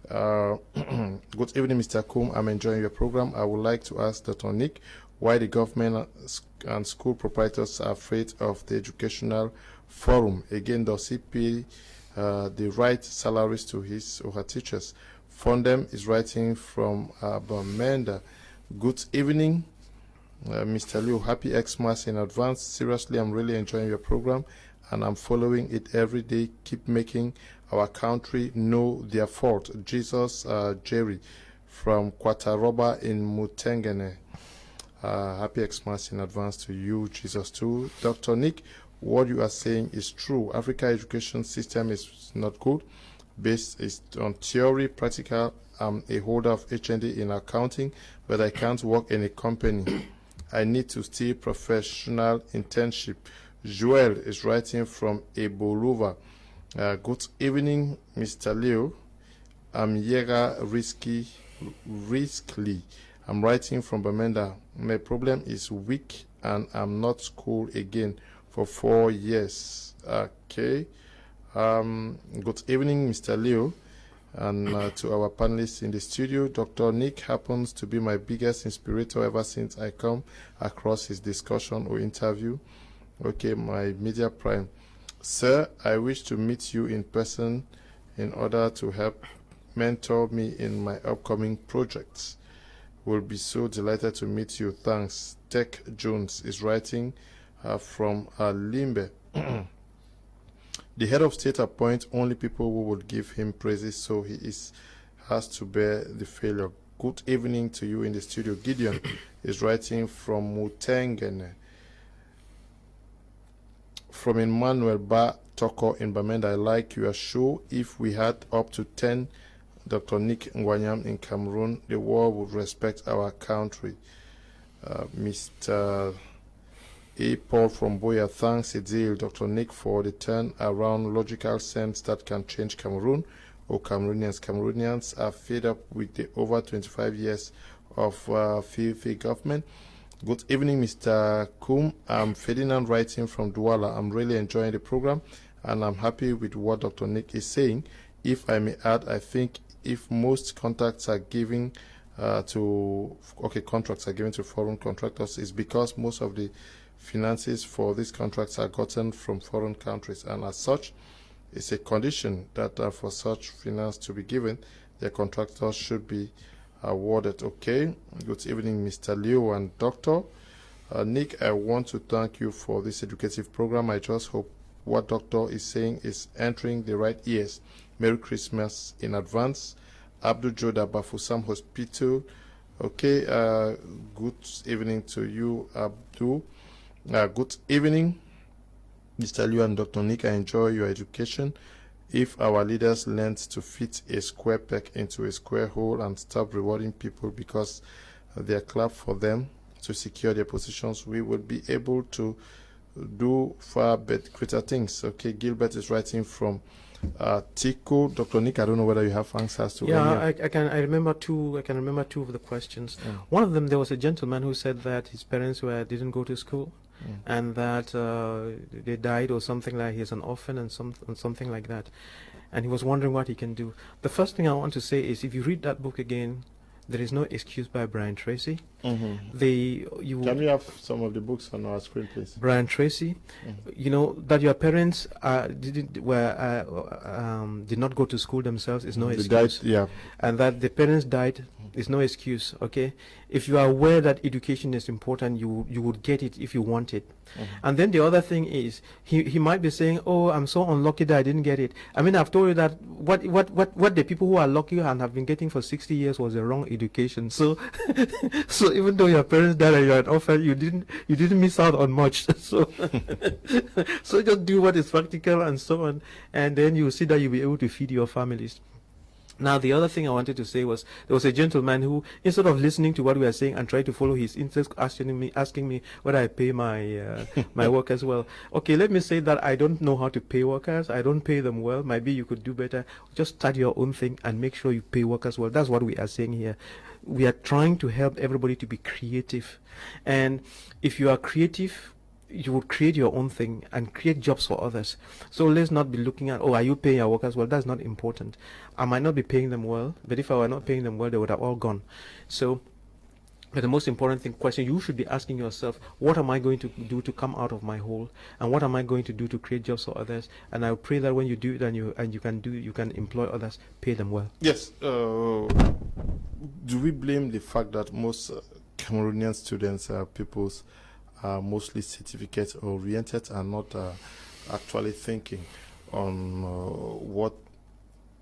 Good evening, Mr. Kum. I'm enjoying your program. I would like to ask Dr. Nick why the government and school proprietors are afraid of the educational forum. Again, does he pay the right salaries to his or her teachers? Fundem is writing from Bamenda. Good evening, Mr. Liu. Happy Xmas in advance. Seriously, I'm really enjoying your program and I'm following it every day. Keep making our country know their fault. Jesus Jerry from Kwataroba in Mutengene. Happy Xmas in advance to you, Jesus too. Dr. Nick, what you are saying is true. Africa education system is not good. Based is on theory, practical. I'm a holder of HND in accounting, but I can't work in a company. I need to steal professional internship. Joel is writing from Ebolova. Good evening, Mr. Leo. I'm Yega Riskly. I'm writing from Bamenda. My problem is weak and I'm not school again for 4 years. Okay. Good evening, Mr. Leo, and to our panelists in the studio. Dr. Nick happens to be my biggest inspirator ever since I come across his discussion or interview. Okay, my media prime. Sir, I wish to meet you in person in order to help mentor me in my upcoming projects. Will be so delighted to meet you. Thanks. Tech Jones is writing from Limbe. The head of state appoints only people who would give him praises, so he has to bear the failure. Good evening to you in the studio. Gideon is writing from Mutengen. From Emmanuel Ba Toko in Bamenda, I like your show. If we had up to 10 Dr. Nick Ngwanyam in Cameroon, the world would respect our country. Mr. A. Paul from Boya, thanks a deal, Dr. Nick, for the turn around logical sense that can change Cameroon or Cameroonians. Cameroonians are fed up with the over 25 years of Fcfa government. Good evening, Mr. Kum. I'm Ferdinand writing from Douala. I'm really enjoying the program and I'm happy with what Dr. Nick is saying. If I may add, I think if most contracts are given to foreign contractors, is because most of the finances for these contracts are gotten from foreign countries, and as such, it's a condition that for such finance to be given, the contractors should be awarded. Okay. Good evening, Mr. Leo and Dr. Nick. I want to thank you for this educative program. I just hope what Doctor is saying is entering the right ears. Merry Christmas in advance. Abdul Joda Bafusam Hospital. Okay. Good evening to you, Abdul. Good evening, Mr. Liu and Dr. Nick. I enjoy your education. If our leaders learned to fit a square peg into a square hole and stop rewarding people because they are clapped for them to secure their positions, we would be able to do far greater things. Okay, Gilbert is writing from Tico. Dr. Nick, I don't know whether you have answers to. Yeah, I remember two of the questions. One of them, there was a gentleman who said that his parents didn't go to school, and that they died or something, like he's an orphan and something like that, and he was wondering what he can do. The first thing I want to say is, if you read that book again, There Is No Excuse by Brian Tracy. Can we have some of the books on our screen, please? Brian Tracy, you know, that your parents did not go to school themselves is no excuse. Died, and that the parents died is no excuse. Okay, if you are aware that education is important, you would get it if you want it. And then the other thing is, he might be saying, "Oh, I'm so unlucky that I didn't get it." I mean, I've told you that what the people who are lucky and have been getting for 60 years was the wrong education. So so even though your parents died and you're an orphan, you didn't miss out on much. So so just do what is practical and so on, and then you see that you'll be able to feed your families. Now, the other thing I wanted to say was, there was a gentleman who, instead of listening to what we are saying and try to follow his interest, asking me whether I pay my my workers well. Okay, let me say that I don't know how to pay workers. I don't pay them well. Maybe you could do better. Just start your own thing and make sure you pay workers well. That's what we are saying here. We are trying to help everybody to be creative. And if you are creative, you would create your own thing and create jobs for others. So let's not be looking at, oh, are you paying your workers well? That's not important. I might not be paying them well, but if I were not paying them well, they would have all gone. So, but the most important question you should be asking yourself, what am I going to do to come out of my hole, and what am I going to do to create jobs for others? And I pray that when you do it and you can employ others, pay them well. Yes. Do we blame the fact that most Cameroonian students pupils are mostly certificate oriented and not actually thinking on what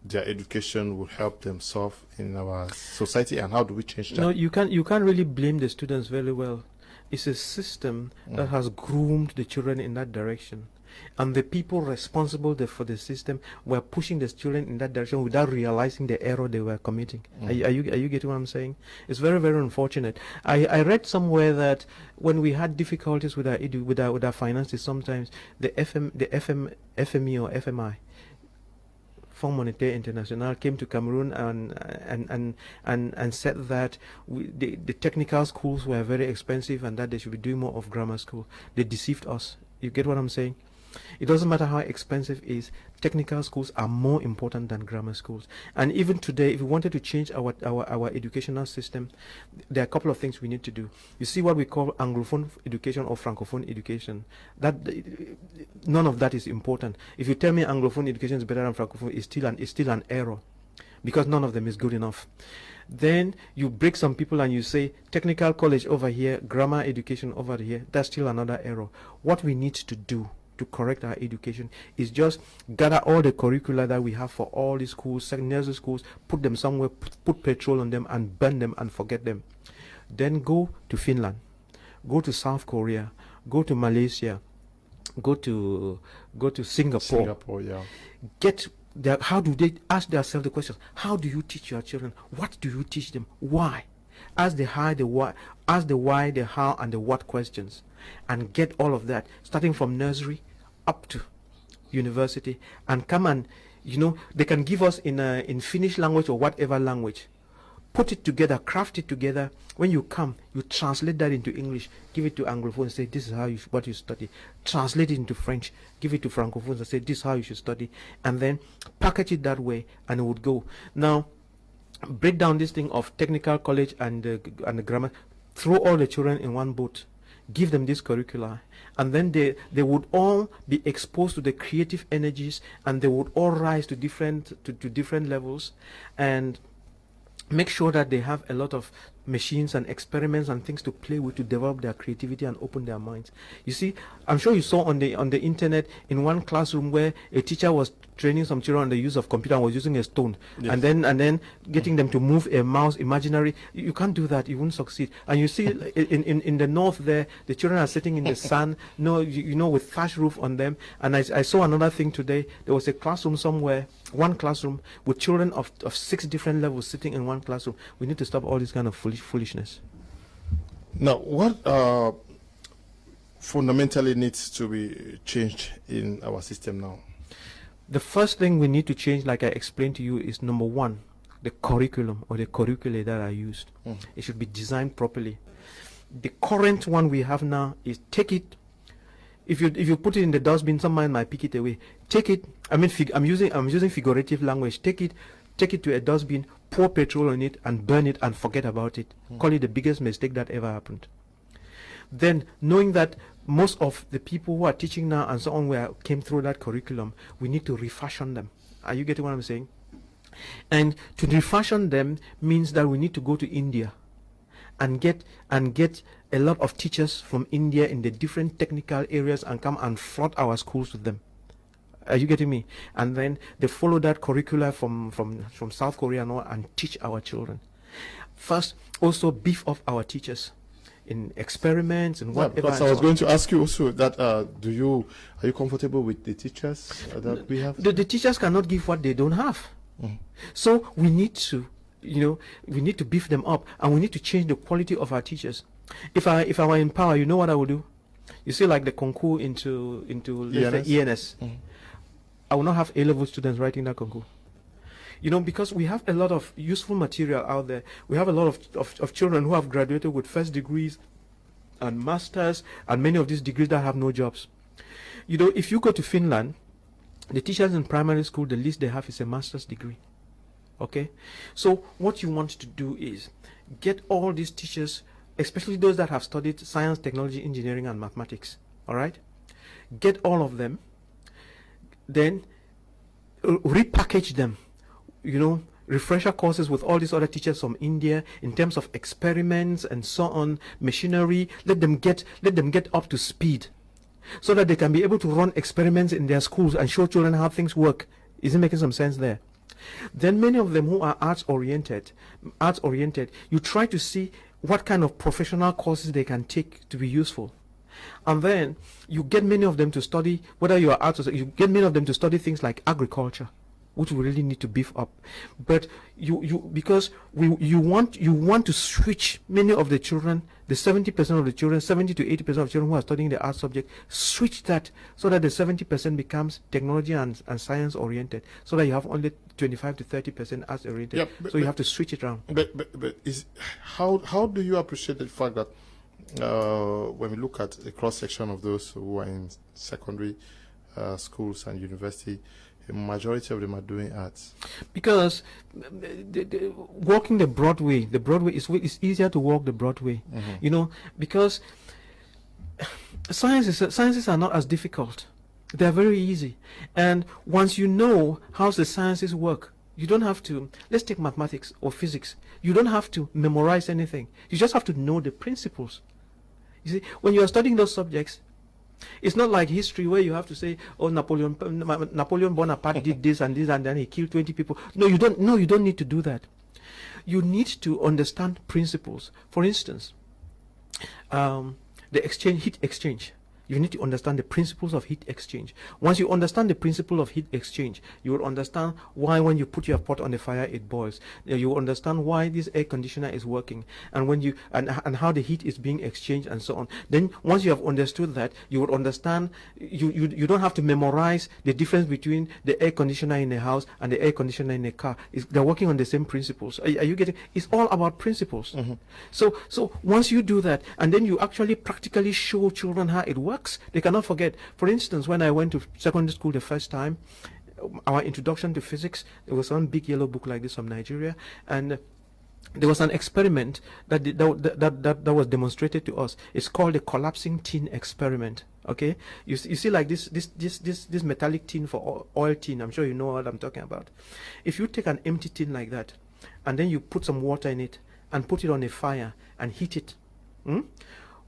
their education will help them solve in our society, and how do we change that? No, you can't really blame the students very well. It's a system that has groomed the children in that direction. And the people responsible for the system were pushing the children in that direction without realizing the error they were committing. Are you getting what I'm saying? It's very, very unfortunate. I read somewhere that when we had difficulties with our finances, sometimes the FME or FMI, Fonds Monetaire International, came to Cameroon and said that the technical schools were very expensive and that they should be doing more of grammar school. They deceived us. You get what I'm saying? It doesn't matter how expensive it is, technical schools are more important than grammar schools. And even today, if we wanted to change our educational system, there are a couple of things we need to do. You see what we call Anglophone education or Francophone education. That none of that is important. If you tell me Anglophone education is better than Francophone, it's still an error, because none of them is good enough. Then you break some people and you say technical college over here, grammar education over here. That's still another error. What we need to do to correct our education is just gather all the curricula that we have for all these schools, nursery schools, put them somewhere, put petrol on them and burn them and forget them. Then go to Finland, go to South Korea, go to Malaysia, go to Singapore. Yeah. How do they ask themselves the questions? How do you teach your children? What do you teach them? Why? Ask the how, the why, ask the why, the how, and the what questions, and get all of that, starting from nursery up to university, and come and, they can give us in Finnish language or whatever language. Put it together, craft it together. When you come, you translate that into English, give it to Anglophone, say this is what you study. Translate it into French, give it to Francophones and say this is how you should study, and then package it that way, and it would go. Now, break down this thing of technical college and the grammar. Throw all the children in one boat. Give them this curricula, and then they would all be exposed to the creative energies, and they would all rise to different levels, and make sure that they have a lot of machines and experiments and things to play with to develop their creativity and open their minds. You see, I'm sure you saw on the internet in one classroom where a teacher was training some children on the use of computer and was using a stone, yes, and then getting them to move a mouse imaginary. You can't do that, you won't succeed. And you see in the north there, the children are sitting in the sun, with thatch roof on them. And I saw another thing today. There was a classroom somewhere, one classroom with children of 6 different levels sitting in one classroom. We need to stop all this kind of foolishness. Now, what fundamentally needs to be changed in our system now? The first thing we need to change, like I explained to you, is number one, the curriculum or the curricula that are used. It should be designed properly. The current one we have now is take it. If you put it in the dustbin, someone might pick it away. Take it. I'm using figurative language. Take it to a dustbin, pour petrol on it, and burn it and forget about it. Call it the biggest mistake that ever happened. Then, knowing that most of the people who are teaching now and so on came through that curriculum, we need to refashion them. Are you getting what I'm saying? And to refashion them means that we need to go to India and get a lot of teachers from India in the different technical areas and come and flood our schools with them. Are you getting me? And then they follow that curricula from South Korea and teach our children. First, also beef up our teachers in experiments and whatever. Because I was going to ask you also that are you comfortable with the teachers that we have? The teachers cannot give what they don't have. So we need to beef them up, and we need to change the quality of our teachers. If I were in power, you know what I would do? You see, like the concours into ENS. I will not have A-level students writing that concours. Because we have a lot of useful material out there. We have a lot of children who have graduated with first degrees and masters, and many of these degrees that have no jobs. If you go to Finland, the teachers in primary school, the least they have is a master's degree. Okay? So what you want to do is get all these teachers, especially those that have studied science, technology, engineering, and mathematics. All right? Get all of them, then repackage them. Refresher courses with all these other teachers from India in terms of experiments and so on, machinery. Let them get up to speed, so that they can be able to run experiments in their schools and show children how things work. Is it making some sense there? Then many of them who are arts oriented, you try to see what kind of professional courses they can take to be useful. And then you get many of them to study, whether you are arts, you get many of them to study things like agriculture, which we really need to beef up. But because you want to switch many of the children, the 70% of the children, 70 to 80% of children who are studying the art subject, switch that so that the 70% becomes technology and science oriented, so that you have only 25 to 30% arts oriented. Yeah, so you have to switch it around. But how do you appreciate the fact that when we look at a cross section of those who are in secondary schools and university, a majority of them are doing arts? Because walking the broad way is easier to walk the broad way. You know, because sciences are not as difficult. They are very easy. And once you know how the sciences work, you don't have to, let's take mathematics or physics. You don't have to memorize anything. You just have to know the principles. You see, when you are studying those subjects, it's not like history where you have to say, oh, Napoleon Bonaparte did this and this and then he killed 20 people. No, you don't need to do that. You need to understand principles. For instance, the heat exchange. You need to understand the principles of heat exchange. Once you understand the principle of heat exchange, you will understand why when you put your pot on the fire, it boils. You will understand why this air conditioner is working, and when you and how the heat is being exchanged, and so on. Then once you have understood that, you will understand. You don't have to memorize the difference between the air conditioner in a house and the air conditioner in a car. They're working on the same principles. Are you getting? It's all about principles. So once you do that, and then you actually practically show children how it works, they cannot forget. For instance, when I went to secondary school the first time, our introduction to physics, there was one big yellow book like this from Nigeria, and there was an experiment that was demonstrated to us. It's called the collapsing tin experiment. Okay, you see like this metallic tin for oil tin. I'm sure you know what I'm talking about. If you take an empty tin like that, and then you put some water in it and put it on a fire and heat it,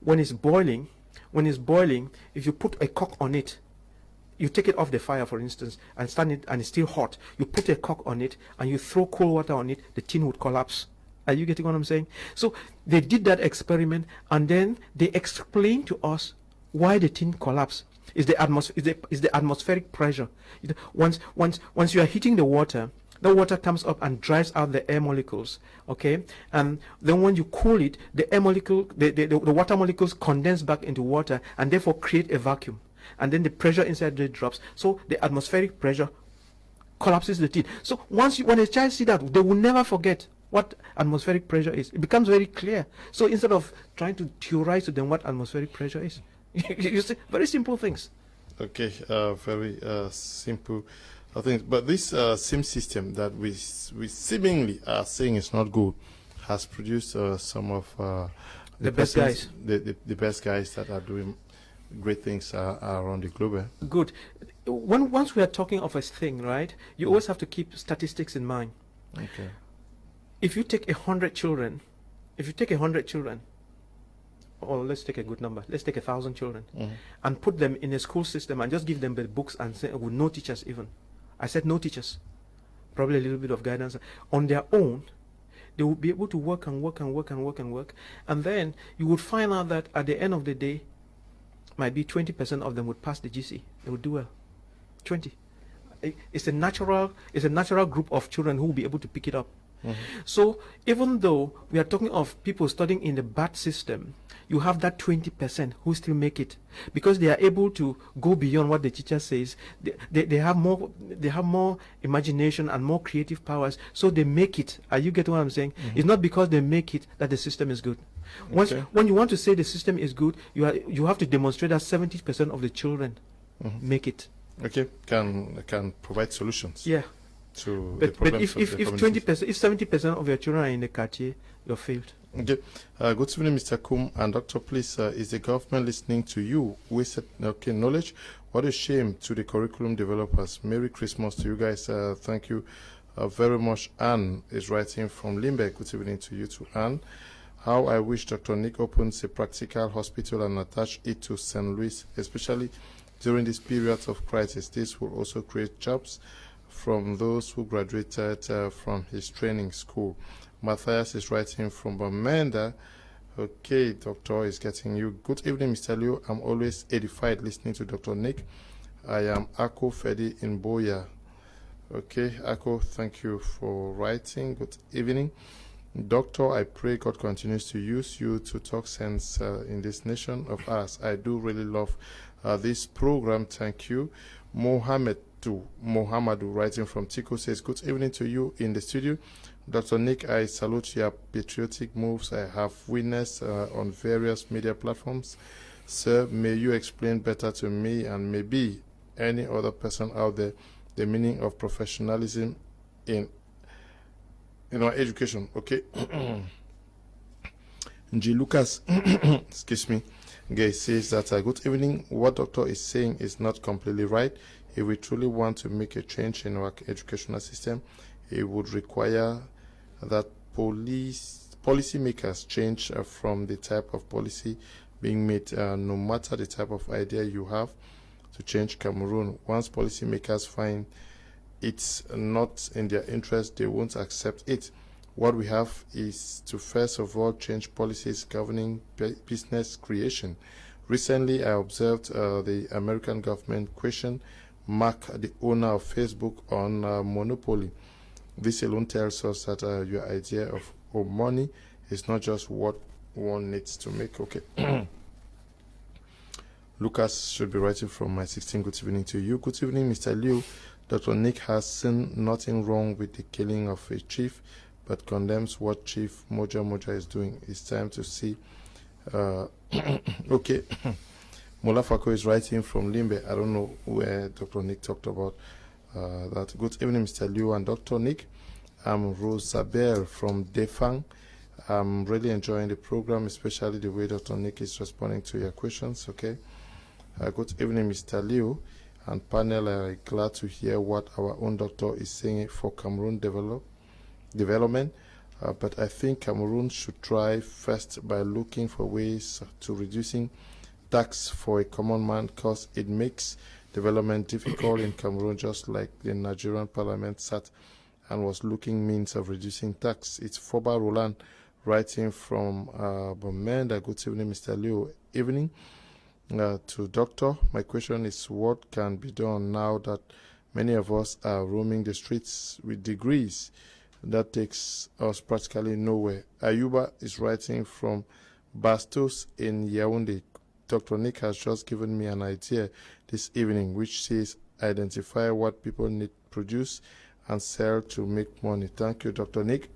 when it's boiling, if you put a cork on it, you take it off the fire, for instance, and stand it, and it's still hot. You put a cork on it, and you throw cold water on it, the tin would collapse. Are you getting what I'm saying? So they did that experiment, and then they explained to us why the tin collapsed. Is the atmospheric pressure. Once you are heating the water comes up and drives out the air molecules, okay? And then when you cool it, the water molecules condense back into water and therefore create a vacuum. And then the pressure inside it drops. So the atmospheric pressure collapses the tin. So when a child sees that, they will never forget what atmospheric pressure is. It becomes very clear. So instead of trying to theorize to them what atmospheric pressure is, you see, very simple things. Okay, very simple things. But this same system that we seemingly are saying is not good has produced some of the best guys. The best guys that are doing great things around the globe. Good. Once we are talking of a thing, right, you always have to keep statistics in mind. Okay. If you take 100 children, or let's take a good number, let's take 1,000 children, and put them in a school system and just give them the books and say, with no teachers even. I said no teachers, probably a little bit of guidance. On their own, they will be able to work and work and work and work and work. And then you would find out that at the end of the day, might be 20% of them would pass the GC. They would do well. 20. It's a natural group of children who will be able to pick it up. So even though we are talking of people studying in the bad system, you have that 20% who still make it because they are able to go beyond what the teacher says. They have more imagination and more creative powers, so they make it. Are you getting what I'm saying? It's not because they make it that the system is good. When you want to say the system is good, you have to demonstrate that 70% of the children make it. Okay, can provide solutions. Yeah. But if 70% of your children are in the quartier, you're failed. Okay. Good evening, Mr. Kum and Doctor. Please, is the government listening to you? Wasted knowledge. What a shame to the curriculum developers. Merry Christmas to you guys. Thank you very much. Anne is writing from Limbeck. Good evening to you too, Anne. How I wish Dr. Nick opens a practical hospital and attach it to St. Louis, especially during this period of crisis. This will also create jobs from those who graduated from his training school. Matthias is writing from Bamenda. Okay, Doctor is getting you. Good evening, Mr. Liu. I'm always edified listening to Dr. Nick. I am Ako Fedi in Boya. Okay, Ako, thank you for writing. Good evening. Doctor, I pray God continues to use you to talk sense in this nation of ours. I do really love this program. Thank you. Mohammedu writing from Tico says, good evening to you in the studio. Dr. Nick, I salute your patriotic moves I have witnessed on various media platforms. Sir, may you explain better to me and maybe any other person out there the meaning of professionalism in our education. Okay. G. Lucas, excuse me, Gay says that good evening. What doctor is saying is not completely right. If we truly want to make a change in our educational system, it would require that policymakers change from the type of policy being made, no matter the type of idea you have to change Cameroon. Once policymakers find it's not in their interest, they won't accept it. What we have is to first of all change policies governing business creation. Recently, I observed the American government question Mark, the owner of Facebook, on monopoly. This alone tells us that your idea of money is not just what one needs to make. Okay. Lucas should be writing from my 16. Good evening to you. Good evening, Mr. Liu. Dr. Nick has seen nothing wrong with the killing of a chief, but condemns what Chief Moja is doing. It's time to see. Okay. Molafako is writing from Limbe. I don't know where Dr. Nick talked about that. Good evening, Mr. Liu and Dr. Nick. I'm Rosabelle from Defang. I'm really enjoying the program, especially the way Dr. Nick is responding to your questions. Okay. Good evening, Mr. Liu and panel. I'm glad to hear what our own doctor is saying for Cameroon development. But I think Cameroon should try first by looking for ways to reducing tax for a common man, because it makes development difficult in Cameroon, just like the Nigerian parliament sat and was looking means of reducing tax. It's Foba Roland writing from Bomenda. Good evening, Mr. Liu. Evening to Doctor. My question is, what can be done now that many of us are roaming the streets with degrees? That takes us practically nowhere. Ayuba is writing from Bastos in Yaoundé. Dr. Nick has just given me an idea this evening, which says identify what people need, produce, and sell to make money. Thank you, Dr. Nick.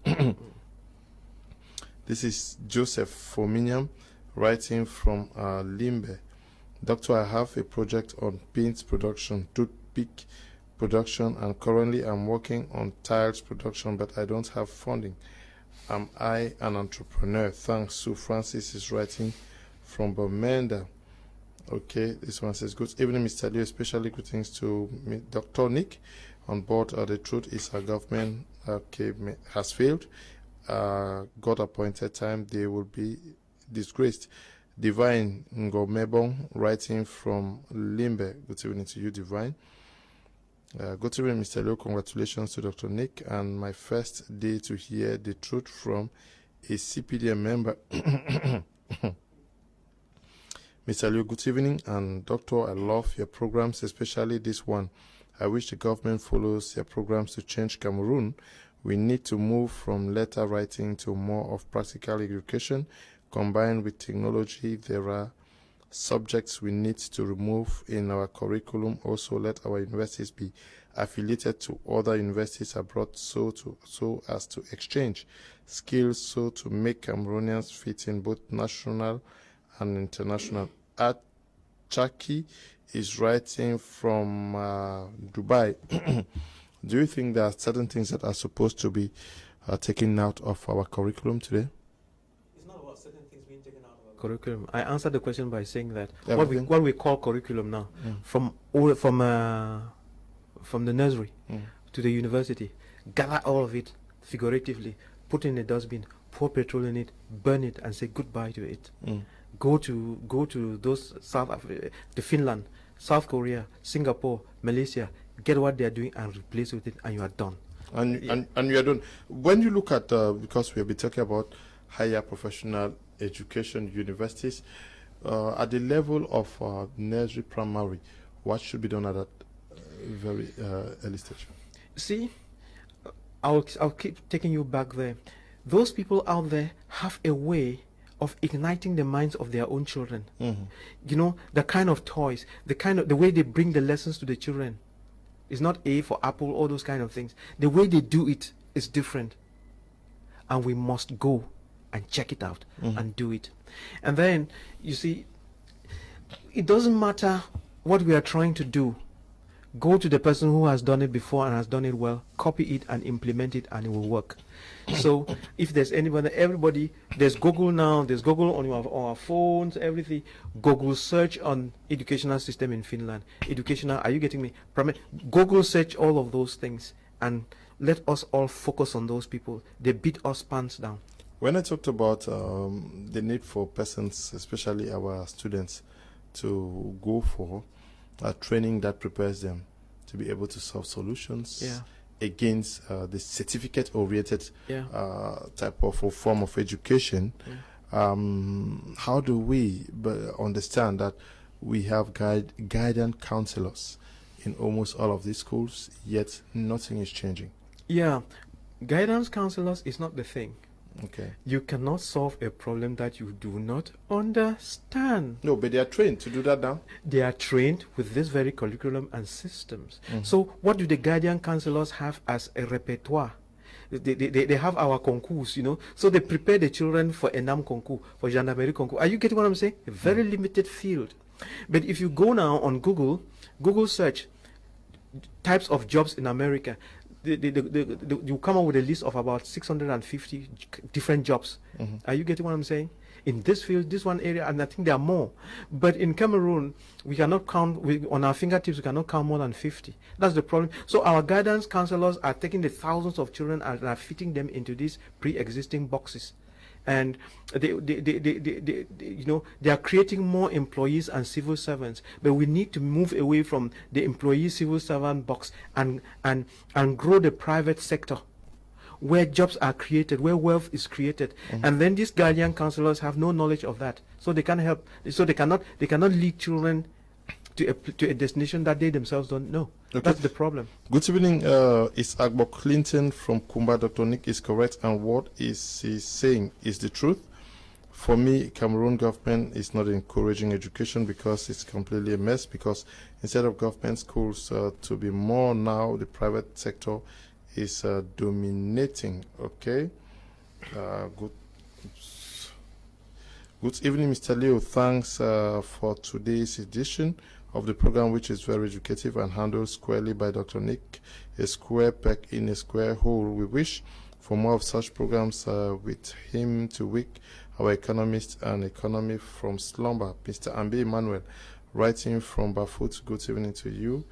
This is Joseph Fominiam writing from Limbe. Doctor, I have a project on beans production, toothpick production, and currently I'm working on tiles production, but I don't have funding. Am I an entrepreneur? Thanks. Sue Francis is writing from Bomenda. Okay, this one says, good evening, Mr. Liu, especially greetings to me, Dr. Nick. On board, the truth is our government has failed. God appointed time, they will be disgraced. Divine Ngomebong writing from Limbe. Good evening to you, Divine. Good evening, Mr. Liu. Congratulations to Dr. Nick, and my first day to hear the truth from a CPDM member. Mr. Liu, good evening, and Doctor, I love your programs, especially this one. I wish the government follows your programs to change Cameroon. We need to move from letter writing to more of practical education combined with technology. There are subjects we need to remove in our curriculum. Also, let our universities be affiliated to other universities abroad so as to exchange skills, so to make Cameroonians fit in both national and international. Chaki is writing from Dubai. Do you think there are certain things that are supposed to be taken out of our curriculum today? It's not about certain things being taken out of our curriculum. I answered the question by saying that what we call curriculum now, from the nursery to the university, gather all of it figuratively, put in a dustbin, pour petrol in it, burn it, and say goodbye to it. Go to those the Finland, South Korea, Singapore, Malaysia, get what they are doing and replace with it, and you are done. And you are done. When you look at because we have been talking about higher professional education, universities, at the level of nursery, primary, what should be done at that very early stage? See, I'll keep taking you back there. Those people out there have a way of igniting the minds of their own children. You know, the kind of toys, the way they bring the lessons to the children. It's not A for apple, all those kind of things. The way they do it is different. And we must go and check it out and do it. And then, you see, it doesn't matter what we are trying to do. Go to the person who has done it before and has done it well, copy it and implement it, and it will work. So if there's everybody, there's Google now, there's Google on our phones, everything. Google search on educational system in Finland. Educational, are you getting me? Google search all of those things and let us all focus on those people. They beat us pants down. When I talked about the need for persons, especially our students, to go for training that prepares them to be able to solve solutions against the certificate-oriented type of form of education, how do we understand that we have guidance counselors in almost all of these schools, yet nothing is changing? Yeah, guidance counselors is not the thing. Okay. You cannot solve a problem that you do not understand. No, but they are trained to do that now. They are trained with this very curriculum and systems. So what do the guardian counselors have as a repertoire? They have our concours, you know. So they prepare the children for ENAM concours, for gendarmerie concours. Are you getting what I'm saying? A very limited field. But if you go now on Google search types of jobs in America, you come up with a list of about 650 different jobs. Are you getting what I'm saying? In this field, this one area, and I think there are more. But in Cameroon, we cannot count, on our fingertips, we cannot count more than 50. That's the problem. So our guidance counselors are taking the thousands of children and are fitting them into these pre-existing boxes. And they are creating more employees and civil servants. But we need to move away from the employee civil servant box and grow the private sector, where jobs are created, where wealth is created. And then these guardian counselors have no knowledge of that, so they can't help. So they cannot lead children to a destination that they themselves don't know. Okay. That's the problem. Good evening. It's Agbo Clinton from Kumba. Dr. Nick is correct, and what is he saying is the truth. For me, Cameroon government is not encouraging education because it's completely a mess. Because instead of government schools to be more now, the private sector is dominating. Okay. Good evening, Mr. Leo. Thanks for today's edition of the program, which is very educative and handled squarely by Dr. Nick. A square peg in a square hole. We wish for more of such programs with him to wake our economists and economy from slumber. Mr. Ambe Emmanuel, writing from Bafut. Good evening to you.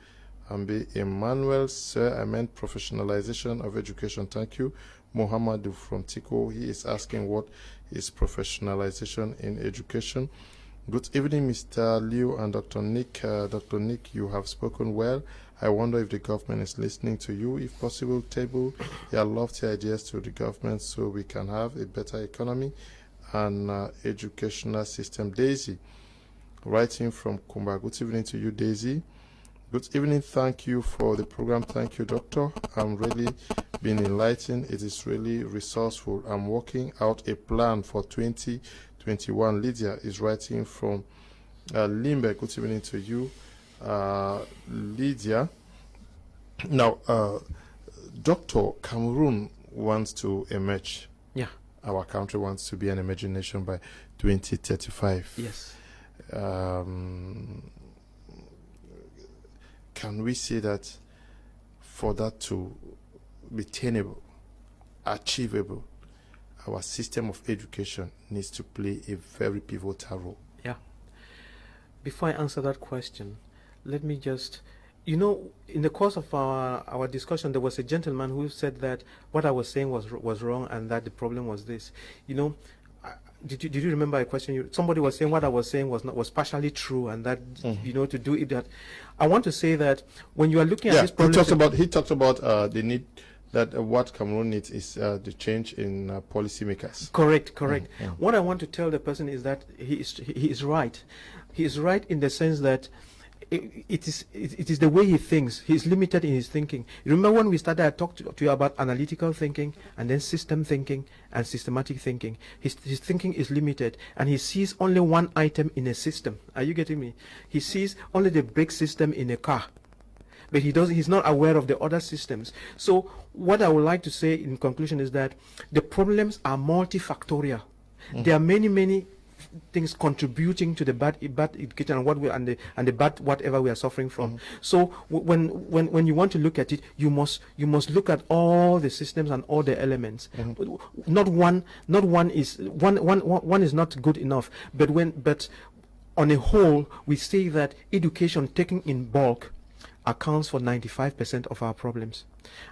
Ambe Emmanuel, sir, I meant professionalization of education. Thank you. Mohammed from Tiko, he is asking what is professionalization in education. Good evening, Mr. Liu and Dr. Nick. Dr. Nick, you have spoken well. I wonder if the government is listening to you. If possible, table your lofty ideas to the government so we can have a better economy and educational system. Daisy, writing from Kumba. Good evening to you, Daisy. Good evening. Thank you for the program. Thank you, Doctor. I'm really being enlightened. It is really resourceful. I'm working out a plan for 2021. Lydia is writing from Limbe. Good evening to you, Lydia. Now, Doctor, Cameroon wants to emerge. Yeah. Our country wants to be an emerging nation by 2035. Yes. Can we say that for that to be tenable, achievable, our system of education needs to play a very pivotal role? Yeah. Before I answer that question, let me just, in the course of our discussion, there was a gentleman who said that what I was saying was wrong and that the problem was this. Did you remember a question? Somebody was saying what I was saying was partially true, and that to do it. That I want to say that when you are looking at this problem, he talked about the need that what Cameroon needs is the change in policymakers. Correct. Mm-hmm. What I want to tell the person is that he is right. He is right in the sense that it is the way he thinks. He's limited in his thinking. Remember when we started, I talked to you about analytical thinking and then system thinking and systematic thinking. His thinking is limited and he sees only one item in a system. Are you getting me? He sees only the brake system in a car. But he's not aware of the other systems. So what I would like to say in conclusion is that the problems are multifactorial. There are many things contributing to the bad education and the bad whatever we are suffering from. So when you want to look at it, you must look at all the systems and all the elements. Not one is not good enough. But on a whole, we say that education taken in bulk accounts for 95% of our problems.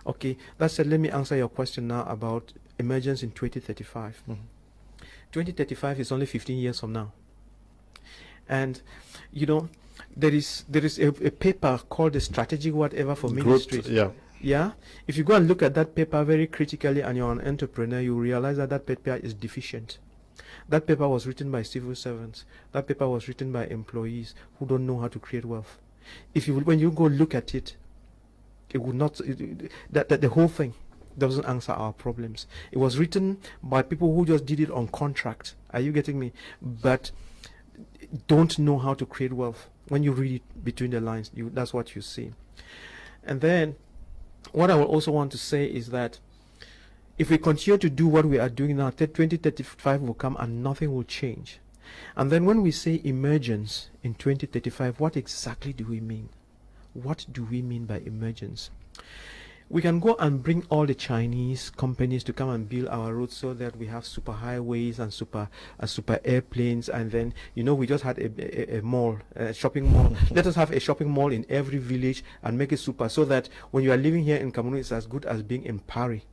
Okay, that said, let me answer your question now about emergence in 2035. 2035 is only 15 years from now. And, you know, there is a paper called the strategic whatever for ministries. Yeah. If you go and look at that paper very critically and you're an entrepreneur, you realize that that paper is deficient. That paper was written by civil servants. That paper was written by employees who don't know how to create wealth. When you go look at it, it would not, that the whole thing doesn't answer our problems. It was written by people who just did it on contract. Are you getting me? But don't know how to create wealth. When you read it between the lines, that's what you see. And then what I will also want to say is that if we continue to do what we are doing now, 2035 will come and nothing will change. And then when we say emergence in 2035, what exactly do we mean? What do we mean by emergence? We can go and bring all the Chinese companies to come and build our roads so that we have super highways and super airplanes, and then, you know, we just had a mall, a shopping mall. Let us have a shopping mall in every village and make it super, so that when you are living here in Cameroon, it's as good as being in Paris.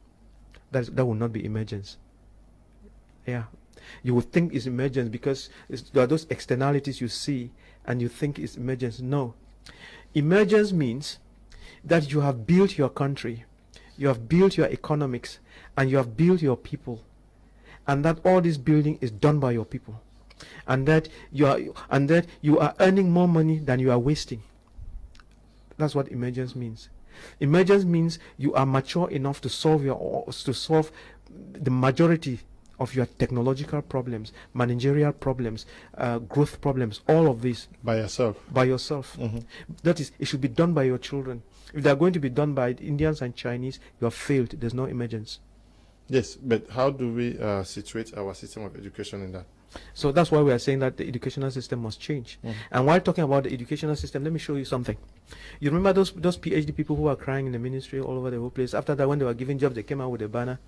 That will not be emergence. Yeah. You would think it's emergence because there are those externalities you see and you think it's emergence. No. Emergence means that you have built your country, you have built your economics, and you have built your people, and that all this building is done by your people, and that you are earning more money than you are wasting. That's what emergence means. Emergence means you are mature enough to solve the majority of your technological problems, managerial problems, growth problems, all of this by yourself. That is, it should be done by your children. If they are going to be done by Indians and Chinese, you have failed. There's no emergence. Yes, but how do we situate our system of education in that? So that's why we are saying that the educational system must change. And while talking about the educational system, let me show you something. You remember those PhD people who are crying in the ministry all over the whole place? After that, when they were given jobs, they came out with a banner.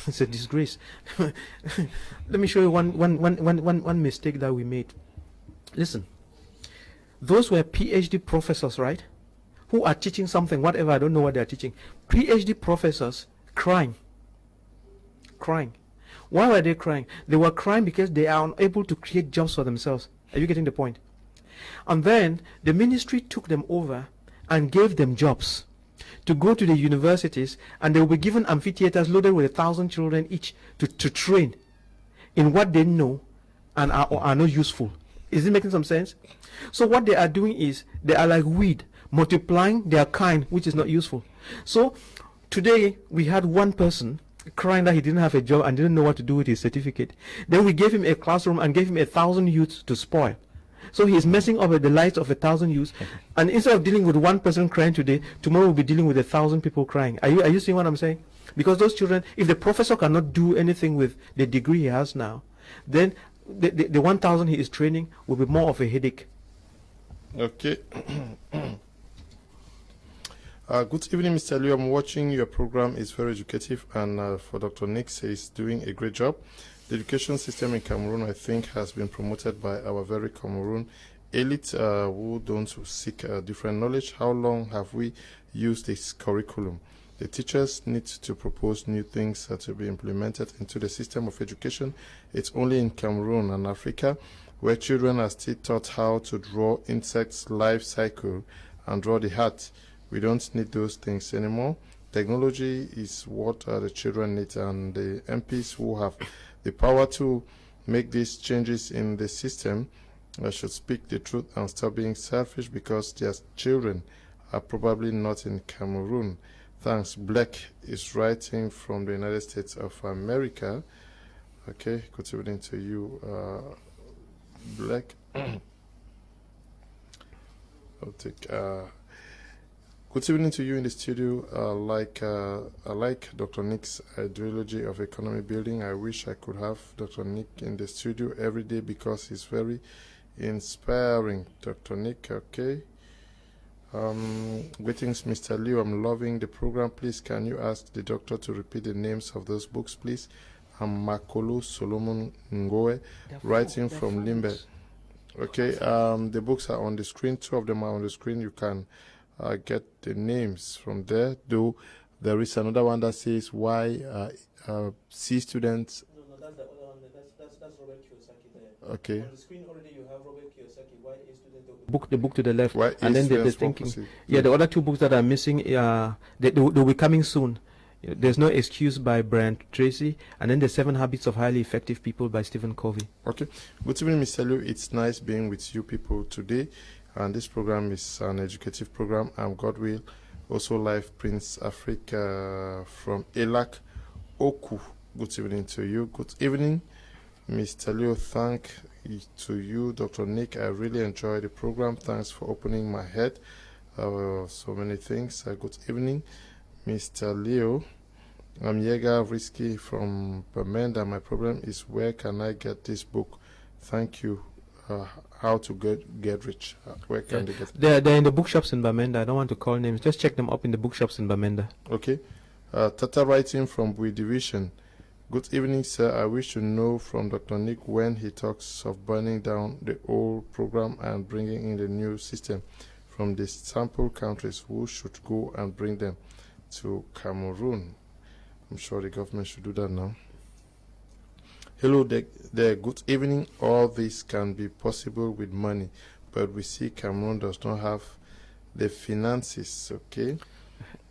It's a disgrace. Let me show you one mistake that we made. Listen, those were PhD professors, right? Who are teaching something, whatever, I don't know what they are teaching. PhD professors crying. Why were they crying? They were crying because they are unable to create jobs for themselves. Are you getting the point? And then the ministry took them over and gave them jobs to go to the universities, and they will be given amphitheaters loaded with 1,000 children each to train in what they know and are not useful. Is it making some sense? So what they are doing is they are like weed, multiplying their kind, which is not useful. So today we had one person crying that he didn't have a job and didn't know what to do with his certificate. Then we gave him a classroom and gave him 1,000 youths to spoil. So he is messing up with the lives of 1,000 youths, and instead of dealing with one person crying today, tomorrow we'll be dealing with 1,000 people crying. Are you seeing what I'm saying? Because those children, if the professor cannot do anything with the degree he has now, then the 1,000 he is training will be more of a headache. Okay. Good evening, Mr. Liu. I'm watching your program. It's very educative, and for Dr. Nick, he's doing a great job. The education system in Cameroon, I think, has been promoted by our very Cameroon elite who don't seek different knowledge. How long have we used this curriculum? The teachers need to propose new things to be implemented into the system of education. It's only in Cameroon and Africa where children are still taught how to draw insects' life cycle and draw the heart. We don't need those things anymore. technology is what the children need, and the MPs who have the power to make these changes in the system should speak the truth and stop being selfish, because their children are probably not in Cameroon. Thanks. Black is writing from the United States of America. Okay, good evening to you, Black. I'll take. Good evening to you in the studio. I like Dr. Nick's ideology of economy building. I wish I could have Dr. Nick in the studio every day because he's very inspiring. Dr. Nick, okay. Greetings, Mr. Liu. I'm loving the program. Please, can you ask the doctor to repeat the names of those books, please? I'm Makolo Solomon Ngoe, writing from Limbe. Okay, the books are on the screen. 2 of them are on the screen. You can get the names from there. Though there is another one that says why C students. No, that's the other one. That's Robert Kiyosaki there. Okay. On the screen already you have Robert Kiyosaki, why A student. The book to the left, Why and then the thinking. Yeah, the other 2 books that are missing, they'll be coming soon. There's No Excuse by Brian Tracy, and then the 7 Habits of Highly Effective People by Stephen Covey. Okay. Good evening, Mr. Liu. It's nice being with you people today. And this program is an educative program. I'm God will, also live Prince Afrique from Elak Oku. Good evening to you. Good evening, Mr. Leo. Thank to you, Dr. Nick. I really enjoy the program. Thanks for opening my head. So many things. Good evening, Mr. Leo. I'm Yega Risky from Bamenda. My problem is, where can I get this book? Thank you. How to get rich? Where can they get it? They're in the bookshops in Bamenda. I don't want to call names. Just check them up in the bookshops in Bamenda. Okay. Tata writing from Bui Division. Good evening, sir. I wish to know from Dr. Nick when he talks of burning down the old program and bringing in the new system from the sample countries. Who should go and bring them to Cameroon? I'm sure the government should do that now. Hello there, good evening. All this can be possible with money, but we see Cameroon does not have the finances, okay?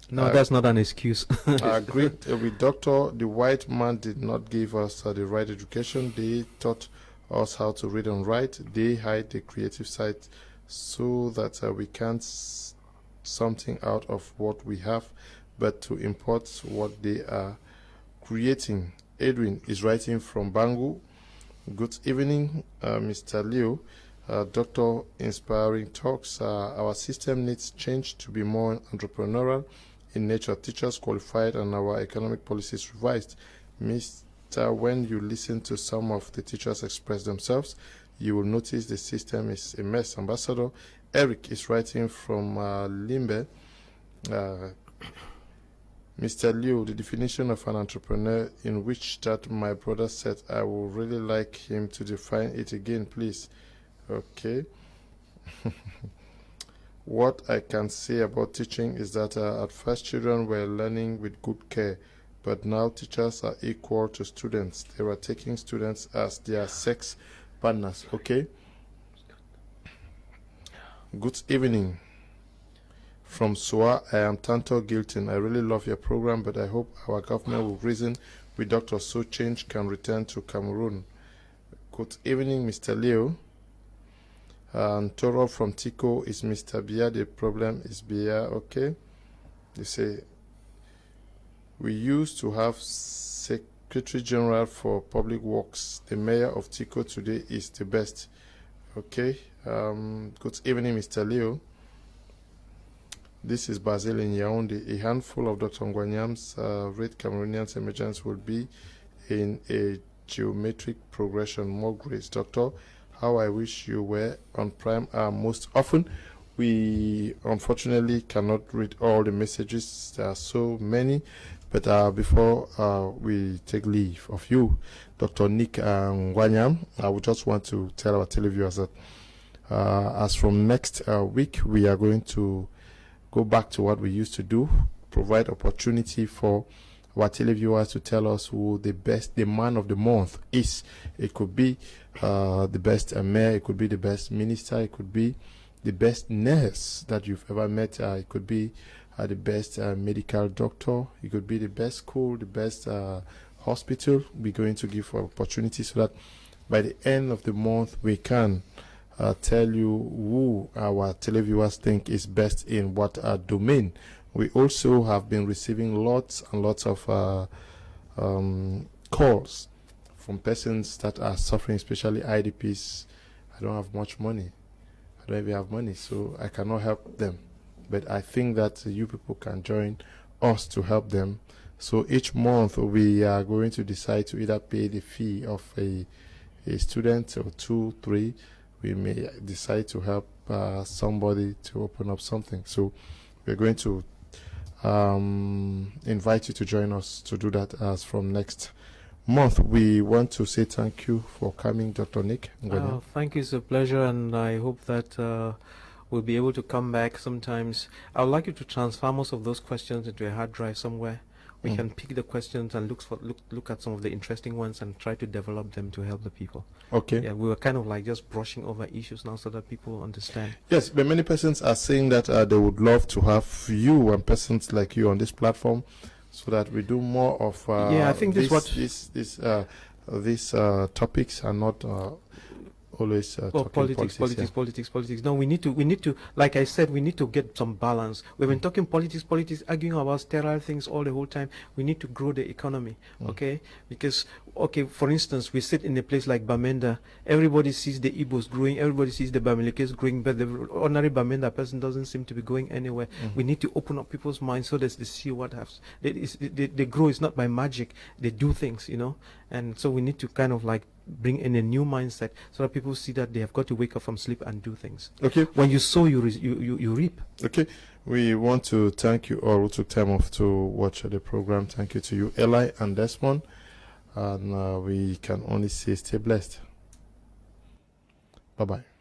No, that's not an excuse. I agree with Doctor. The white man did not give us the right education. They taught us how to read and write. They hide the creative side so that we can't something out of what we have, but to import what they are creating. Edwin is writing from Bangu. Good evening, Mr. Leo. Doctor, inspiring talks. Our system needs change to be more entrepreneurial in nature. Teachers qualified and our economic policies revised. Mr. When you listen to some of the teachers express themselves, you will notice the system is a mess. Ambassador Eric is writing from Limbe. Mr. Liu, the definition of an entrepreneur, in which that my brother said, I would really like him to define it again, please. Okay. What I can say about teaching is that at first children were learning with good care, but now teachers are equal to students. They were taking students as their sex partners. Okay. Good evening. From Soa, I am Tanto Gilton. I really love your program, but I hope our government will reason with Dr. So change can return to Cameroon. Good evening, Mr. Leo. And Toro from Tico is Mr. Bia. The problem is Bia. Okay. They say we used to have Secretary General for Public Works. The mayor of Tico today is the best. Okay. Good evening, Mr. Leo. This is Basil in Yaoundé. A handful of Dr. Ngwanyam's rate Cameroonians emergence will be in a geometric progression. More grace. Doctor, how I wish you were on Prime. Most often, we unfortunately cannot read all the messages. There are so many. But before we take leave of you, Dr. Nick Ngwanyam, I would just want to tell our televiewers that as from next week, we are going to go back to what we used to do, provide opportunity for our televiewers to tell us who the man of the month is. It could be the best mayor, it could be the best minister, it could be the best nurse that you've ever met. It could be the best medical doctor. It could be the best school, the best hospital. We're going to give opportunities so that by the end of the month we can tell you who our televiewers think is best in what domain. We also have been receiving lots and lots of calls from persons that are suffering, especially IDPs. I don't have much money. I don't even have money, so I cannot help them. But I think that you people can join us to help them. So each month we are going to decide to either pay the fee of a student or 2, 3. We may decide to help somebody to open up something. So we're going to invite you to join us to do that as from next month. We want to say thank you for coming, Dr. Nick. Thank you. It's a pleasure, and I hope that we'll be able to come back sometimes. I would like you to transfer most of those questions into a hard drive somewhere. We can pick the questions and look at some of the interesting ones and try to develop them to help the people. Okay. Yeah, we were kind of like just brushing over issues now so that people understand. Yes, but many persons are saying that they would love to have you and persons like you on this platform, so that we do more of. I think these topics are not always politics. No, we need to, like I said, we need to get some balance. We've been talking politics, arguing about sterile things all the whole time. We need to grow the economy, okay? Because, for instance, we sit in a place like Bamenda. Everybody sees the Igbos growing. Everybody sees the Bamilekes growing, but the ordinary Bamenda person doesn't seem to be going anywhere. We need to open up people's minds so that they see what happens. They grow. It's not by magic. They do things, and so we need to kind of like bring in a new mindset so that people see that they have got to wake up from sleep and do things. Okay. When you sow, you reap. Okay. We want to thank you all who took time off to watch the program. Thank you to you, Eli and Desmond. And we can only say stay blessed. Bye-bye.